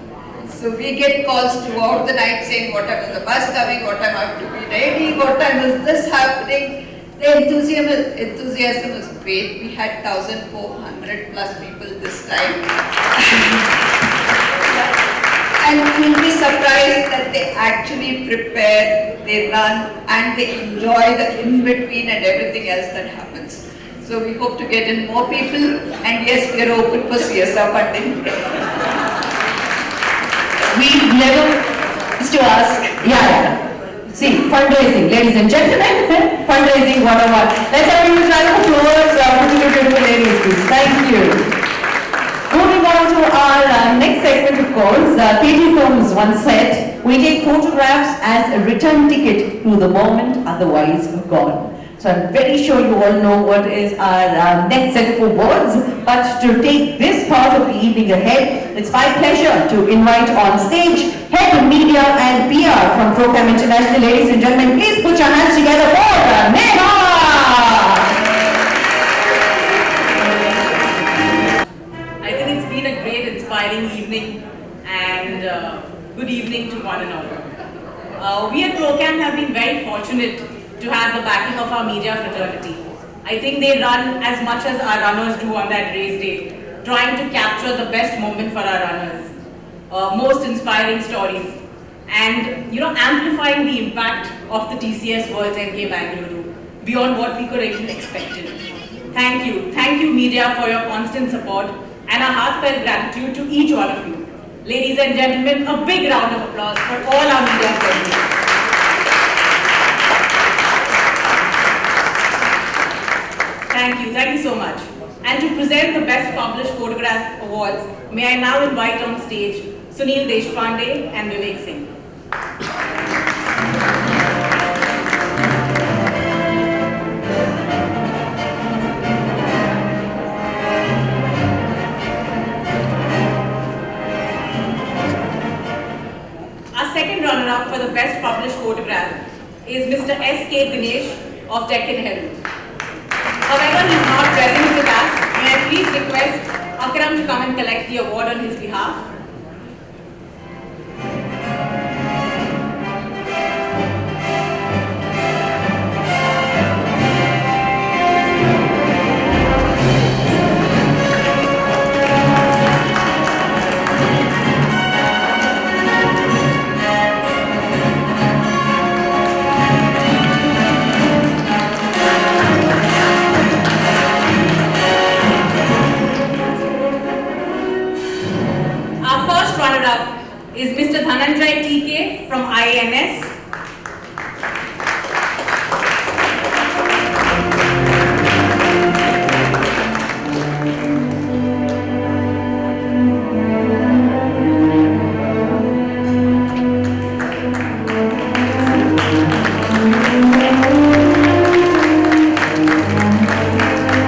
So we get calls throughout the night saying what time is the bus coming, what time I have to be ready, what time is this happening. The enthusiasm is great. We had 1,400 plus people this time. And you'll be surprised that they actually prepare, they run, and they enjoy the in-between and everything else that happens. So we hope to get in more people, and yes, we are open for CSR funding. We never used to ask, see, fundraising, ladies and gentlemen, fundraising 101. Let's have a huge round of applause for the beautiful ladies, please. Thank you. Moving on to our next segment, of course, KT Films once said, we take photographs as a return ticket to the moment otherwise gone. So I'm very sure you all know what is our next set of awards, but to take this part of the evening ahead, it's my pleasure to invite on stage Head of Media and PR from Procam International. Ladies and gentlemen, please put your hands together for Neha! I think it's been a great, inspiring evening, and good evening to one and all. We at Procam have been very fortunate to have the backing of our media fraternity. I think they run as much as our runners do on that race day, trying to capture the best moment for our runners, most inspiring stories, and amplifying the impact of the TCS World 10K Bengaluru beyond what we could even expected. Thank you media for your constant support, and a heartfelt gratitude to each one of you. Ladies and gentlemen, a big round of applause for all our media friends. Thank you so much. And to present the Best Published Photograph Awards, may I now invite on stage Sunil Deshpande and Vivek Singh. Our second runner-up for the Best Published Photograph is Mr. S.K. Dinesh of Deccan Herald. However, he is not present with us. May I please request Akram to come and collect the award on his behalf. Is Mr. Dhananjay TK from IANS.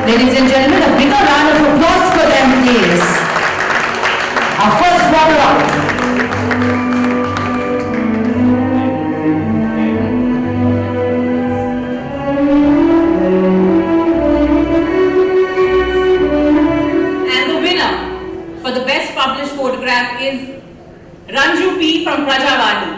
Ladies and gentlemen, a bigger round of applause for them, please. Our first runner-up. Photograph is Ranju P from Prajavadi.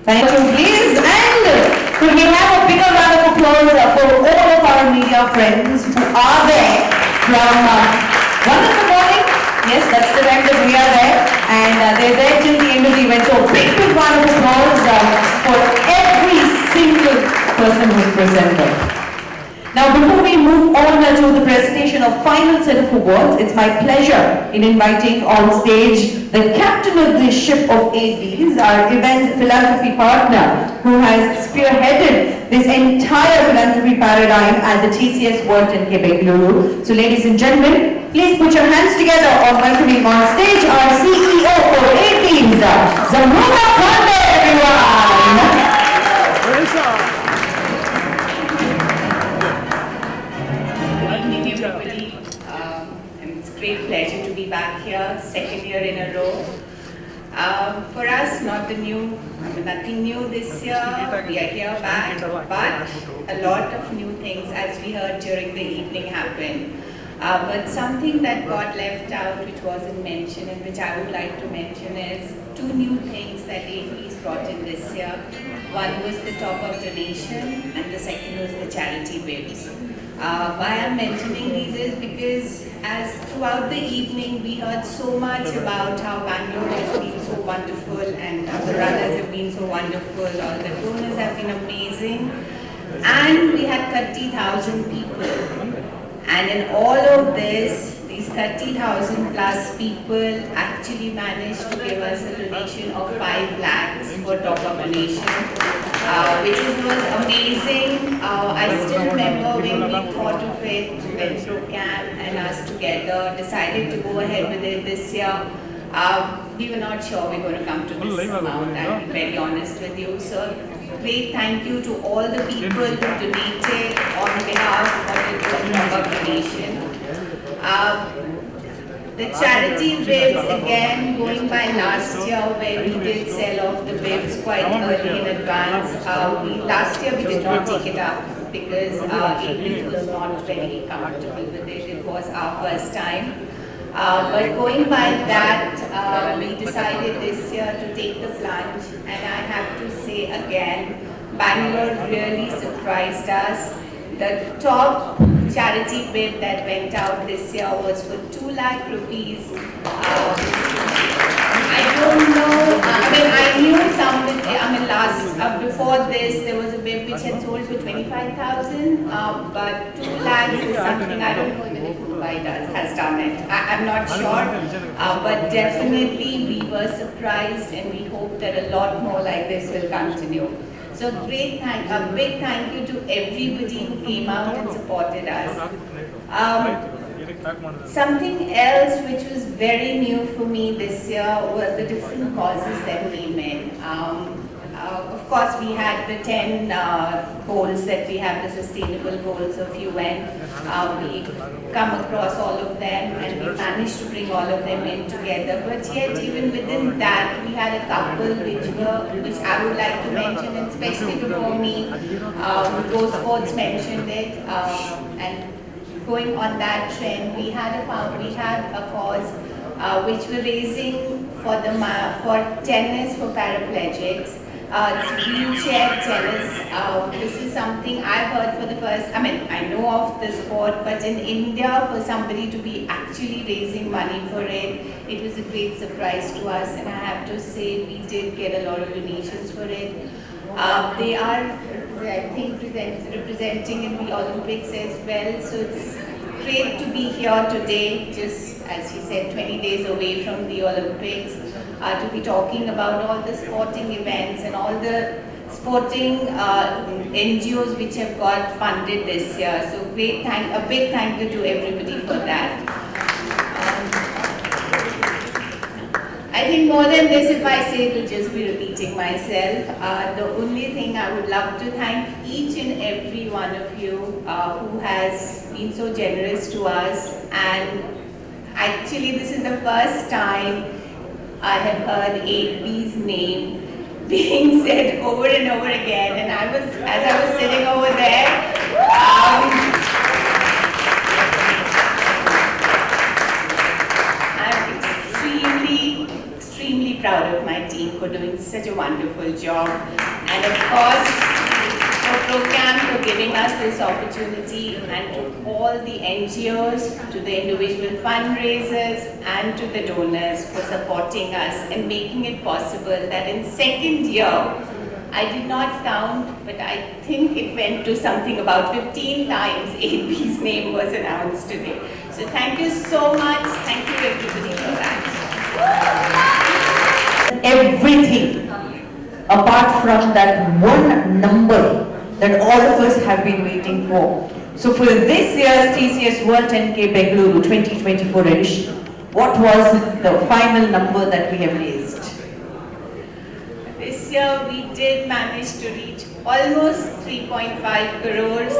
Thank you, please. And could we have a bigger round of applause for all of our media friends who are there from 1 in the morning. Yes, that's the time that we are there. And they're there till the end of the event. So big round of applause for every single person who's presented. Now, before we move on to the presentation of final set of awards, it's my pleasure in inviting on stage the captain of the ship of 8Ds, our event's philanthropy partner, who has spearheaded this entire philanthropy paradigm at the TCS World 10K Bengaluru. So, ladies and gentlemen, please put your hands together on welcoming on stage our CEO for 8Ds, Zamruna Pandey, everyone. Great pleasure to be back here, second year in a row. For us, nothing new this year. We are here back, but a lot of new things, as we heard during the evening, happened. But something that got left out, which wasn't mentioned, and which I would like to mention, is two new things that 8Ds brought in this year. One was the top-up donation, and the second was the charity bibs. Why I'm mentioning these is because as throughout the evening we heard so much about how Bangalore has been so wonderful and the runners have been so wonderful, all the donors have been amazing, and we had 30,000 people. And in all of this, these 30,000 plus people actually managed to give us a donation of 5 lakhs for top-up donation, which was amazing. I still remember when we thought of it, went through camp and us together decided to go ahead with it this year. We were not sure we were going to come to this amount, I'll be very honest with you. So, great thank you to all the people who donated on behalf of the top-up donation. The charity bibs, again, going by last year where we did sell off the bibs quite early in advance. Last year we did not take it up because 8Ds was not very comfortable with it. It was our first time. But going by that, we decided this year to take the plunge, and I have to say again, Bangalore really surprised us. The top charity bid that went out this year was for 2 lakh rupees. I don't know, I knew somebody, before this there was a bid which had sold for 25,000, but 2 lakhs is something I don't know even if Mumbai has done it. I'm not sure, but definitely we were surprised and we hope that a lot more like this will continue. So a big thank you to everybody who came out and supported us. Something else which was very new for me this year were the different causes that came in. Of course, we had the 10 goals that we have, the sustainable goals of UN. We come across all of them and we managed to bring all of them in together. But yet, even within that, we had a couple which I would like to mention, and especially before me, Go Sports mentioned it. And going on that trend, we had a cause which we're raising for tennis for paraplegics. It's wheelchair tennis. This is something I've heard for the first, I know of the sport, but in India for somebody to be actually raising money for it, it was a great surprise to us, and I have to say we did get a lot of donations for it. They are, I think, representing in the Olympics as well, so it's great to be here today, just as he said, 20 days away from the Olympics, to be talking about all the sporting events and all the sporting NGOs which have got funded this year. So a big thank you to everybody for that. I think more than this, if I say it will just be repeating myself. The only thing I would love to thank each and every one of you who has been so generous to us, and actually this is the first time I have heard 8B's name being said over and over again, and as I was sitting over there, I'm extremely proud of my team team for doing such a wonderful job. And of course, for ProCamp for giving us this opportunity, and to all the NGOs, to the individual fundraisers, and to the donors for supporting us and making it possible that in second year, I did not count, but I think it went to something about 15 times AB's name was announced today. So thank you so much. Thank you everybody for that. Everything apart from that one number that all of us have been waiting for. So for this year's TCS World 10K Bengaluru 2024 edition, what was the final number that we have raised? This year we did manage to reach almost 3.5 crores.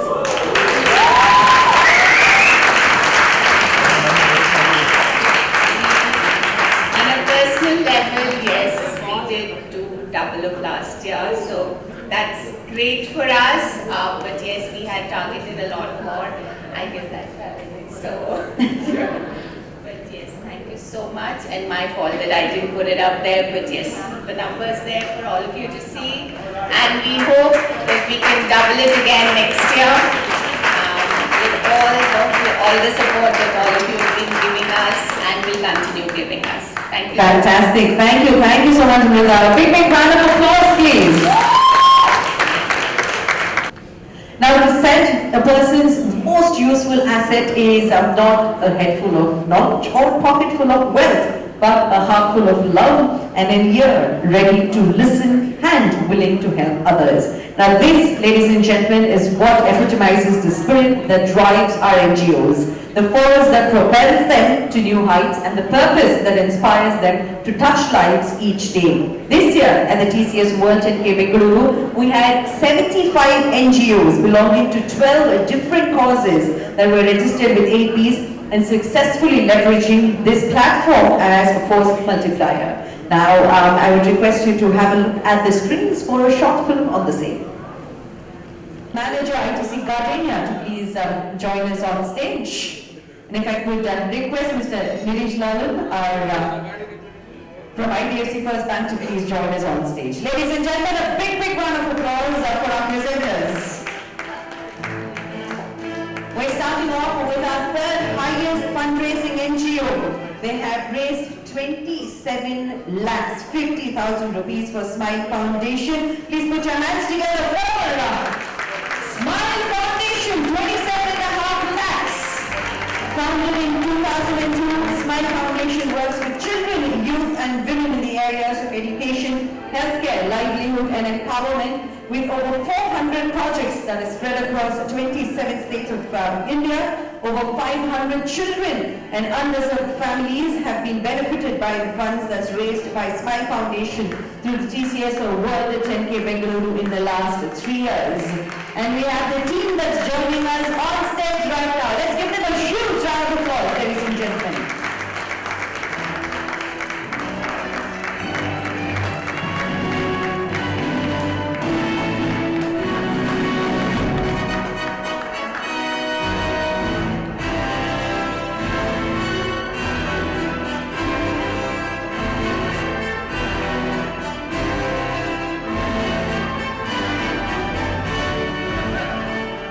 On a personal level, yes, we did do double of last year, so that's great for us. But yes, we had targeted a lot more. I guess that's it. So, but yes, thank you so much. And my fault that I didn't put it up there. But yes, the number's there for all of you to see. And we hope that we can double it again next year with all the support that all of you have been giving us and will continue giving us. Thank you. Fantastic. Thank you so much, Mrida. A big round of applause, please. Now, to said, a person's most useful asset is not a head full of knowledge or a pocket full of wealth, but a heart full of love and an ear ready to listen and willing to help others. Now this, ladies and gentlemen, is what epitomizes the spirit that drives our NGOs, the force that propels them to new heights, and the purpose that inspires them to touch lives each day. This year at the TCS World 10K Bengaluru, we had 75 NGOs belonging to 12 different causes that were registered with 8 Bs and successfully leveraging this platform as a force multiplier. Now, I would request you to have a look at the screens for a short film on the same. Manager ITC Gardenia to please join us on stage. And if I could request Mr. Nirish Lalan, from IDFC First Bank, to please join us on stage. Ladies and gentlemen, a big round of applause for our presenters. We're starting off with our third highest fundraising NGO. They have raised 27 lakhs 50,000 rupees for Smile Foundation. Please put your hands together for Smile Foundation, 27.5 lakhs. Founded in 2002, Smile Foundation works with children, youth and women in the areas of education, healthcare, livelihood and empowerment, with over 400 projects that are spread across 27 states of India. Over 500 children and underserved families have been benefited by the funds that's raised by Smile Foundation through the TCS World 10K Bengaluru in the last 3 years. And we have the team that's joining us on stage right now. Let's give them a huge round of applause, ladies and gentlemen.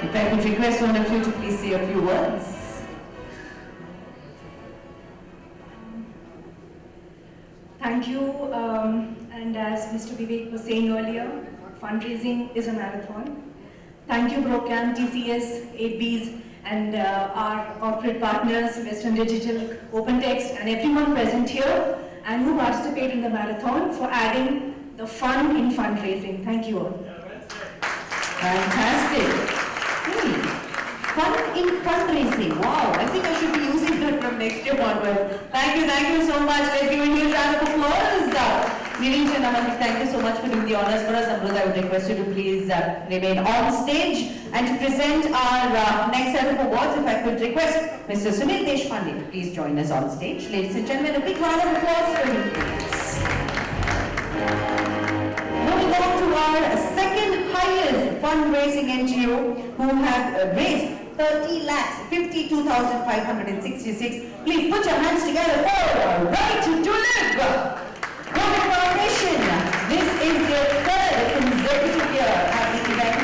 If I could request one of you to please say a few words. Thank you. And as Mr. Vivek was saying earlier, fundraising is a marathon. Thank you, ProCamp, TCS, 8Bs, and our corporate partners, Western Digital, OpenText, and everyone present here and who participate in the marathon for adding the fun in fundraising. So you all. Fantastic. Fun in fundraising. Wow, I think I should be using that from next year onwards. Thank you so much. Let's give a huge round of applause. Nirish and Aman, thank you so much for doing the honors for us. Amrut, I would request you to please remain on stage. And to present our next set of awards, if I could request Mr. Sunil Deshpande to please join us on stage. Ladies and gentlemen, a big round of applause for him, please. Moving on to our second highest fundraising NGO, who have raised 30 lakhs 52,566. Please put your hands together for Right to Live. Foundation. This is their third consecutive year at the event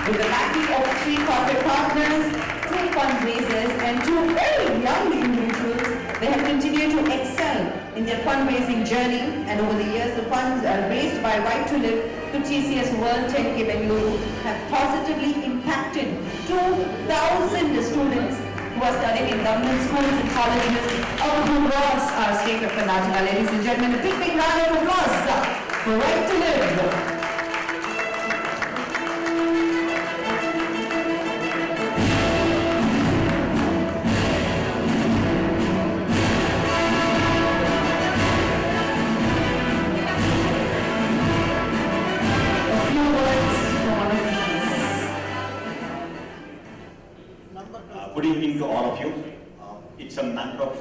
with the backing of 3 corporate partners, 2 fundraisers and 2 very young individuals. They have continued to excel in their fundraising journey, and over the years the funds raised by Right to Live to TCS World 10K Bengaluru have positively impacted 2,000 students who are studying in government schools and colleges across our state of Karnataka. Ladies and gentlemen, a big round of applause for Right to Live. Good evening to all of you. It's a matter of,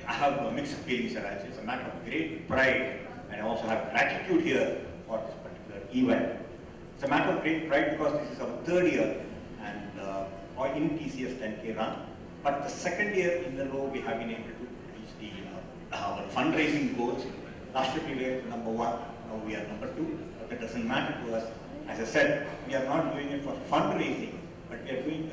I have mixed feelings around. It's a matter of great pride, and I also have gratitude here for this particular event. It's a matter of great pride because this is our 3rd year and in TCS 10K run. But the 2nd year in a row we have been able to reach our fundraising goals. Last year we were number 1, now we are number 2. But that doesn't matter to us. As I said, we are not doing it for fundraising, but we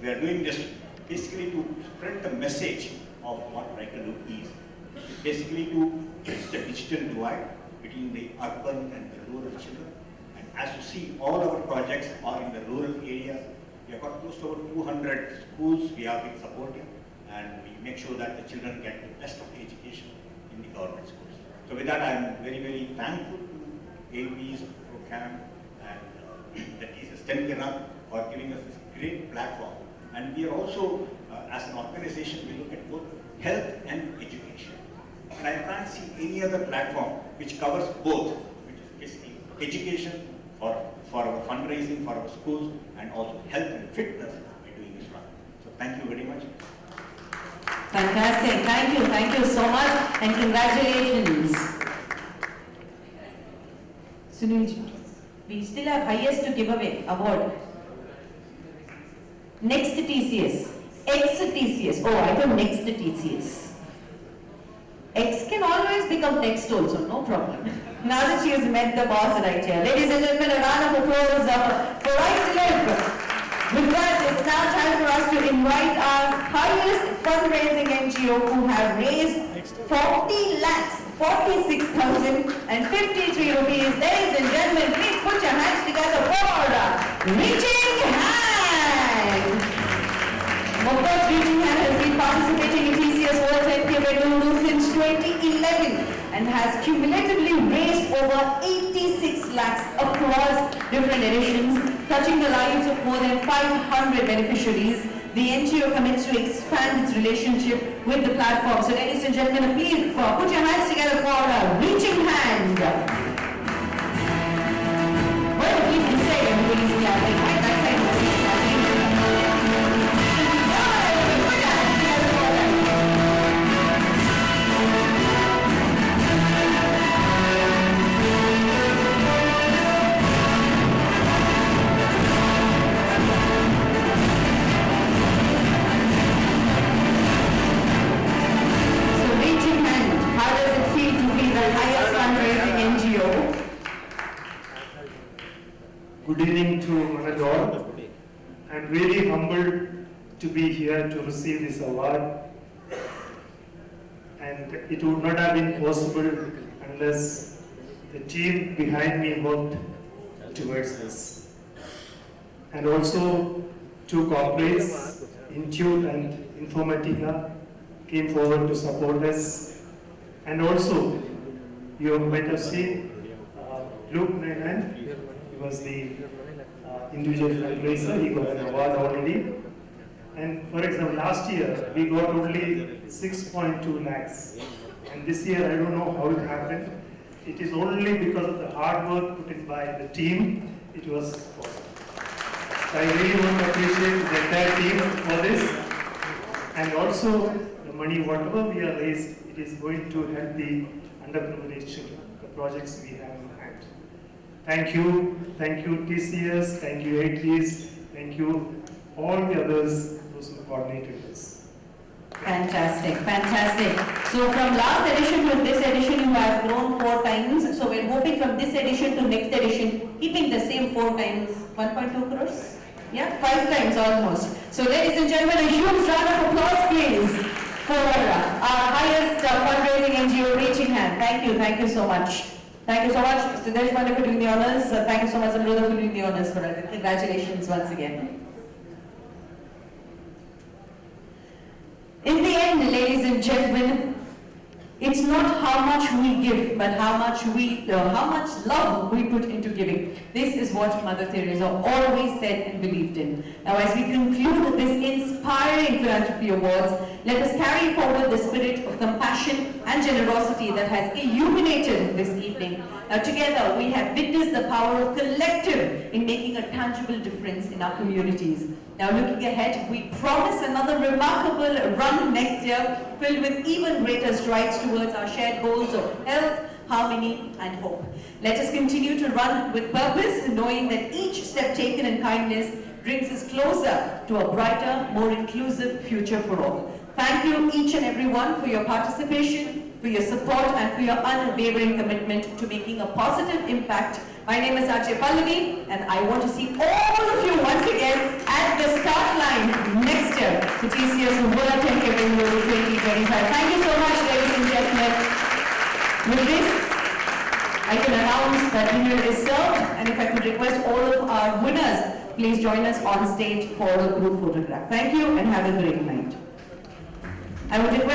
are doing this basically to spread the message of what Right to Live is. It's basically to bridge the digital divide between the urban and the rural children. And as you see, all our projects are in the rural areas. We have got close to over 200 schools we have been supporting, and we make sure that the children get the best of the education in the government schools. So with that, I am very, very thankful to AB's program and the TCS 10K run for giving us this great platform. And we are also, as an organization, we look at both health and education. And I can't see any other platform which covers both, which is basically education for our fundraising, for our schools, and also health and fitness by doing this run. So thank you very much. Fantastic. Thank you so much, and congratulations. Sunilji, we still have highest to give away award. Next TCS, ex-TCS. Oh, I thought next TCS. Ex can always become next also, no problem. Now that she has met the boss right here. Ladies and gentlemen, a round of applause for Right to Live. With that, it's now time for us to invite our highest fundraising NGO who have raised 40 lakhs, 46,053 rupees. Ladies and gentlemen, please put your hands together for Reaching Hand. Of course, Reaching Hand has been participating in TCS World 10K Bengaluru since 2011 and has cumulatively raised over 86 lakhs across different editions, touching the lives of more than 500 beneficiaries. The NGO commits to expand its relationship with the platform. So ladies and gentlemen, please put your hands together for Reaching Hand. Well, please to say everybody's clapping. Right? That side nobody's clapping. Put your hands together for them. Good evening to one and all. I'm really humbled to be here to receive this award, and it would not have been possible unless the team behind me worked towards this. And also 2 corporates, Intune and Informatica, came forward to support us. And also, you might have seen Luke Nanan. He was the individual fundraiser. He got an award already. And for example, last year we got only 6.2 lakhs. And this year I don't know how it happened. It is only because of the hard work put in by the team it was possible. So I really want to appreciate the entire team for this. And also the money, whatever we have raised, it is going to help the underprivileged children, the projects we have in hand. Thank you TCS, thank you 8Ds, thank you all the others, those who coordinated this. Fantastic, fantastic. So from last edition to this edition, you have grown 4 times. So we're hoping from this edition to next edition, keeping the same 4 times, 1.2 crores? Yeah, 5 times almost. So ladies and gentlemen, a huge round of applause please for our highest fundraising NGO, Reaching Hand. Thank you so much. Thank you so much, Mr. Deshpande, for doing the honors. Thank you so much, Amruta, for doing the honors for us. Congratulations once again. In the end, ladies and gentlemen, it's not how much we give, but how much love we put into giving. This is what Mother Teresa always said and believed in. Now, as we conclude this inspiring philanthropy awards, let us carry forward the spirit of compassion and generosity that has illuminated this evening. Now, together we have witnessed the power of collective in making a tangible difference in our communities. Now, looking ahead, we promise another remarkable run next year filled with even greater strides towards our shared goals of health, harmony and hope. Let us continue to run with purpose, knowing that each step taken in kindness brings us closer to a brighter, more inclusive future for all. Thank you each and every one for your participation, for your support and for your unwavering commitment to making a positive impact. My name is Ajay Pallavi and I want to see all of you once again at the start line next year to TCS World 10K Bengaluru 2025. Thank you so much, ladies and gentlemen. With this, I can announce that dinner is served, and if I could request all of our winners, please join us on stage for a group photograph. Thank you and have a great night. I would request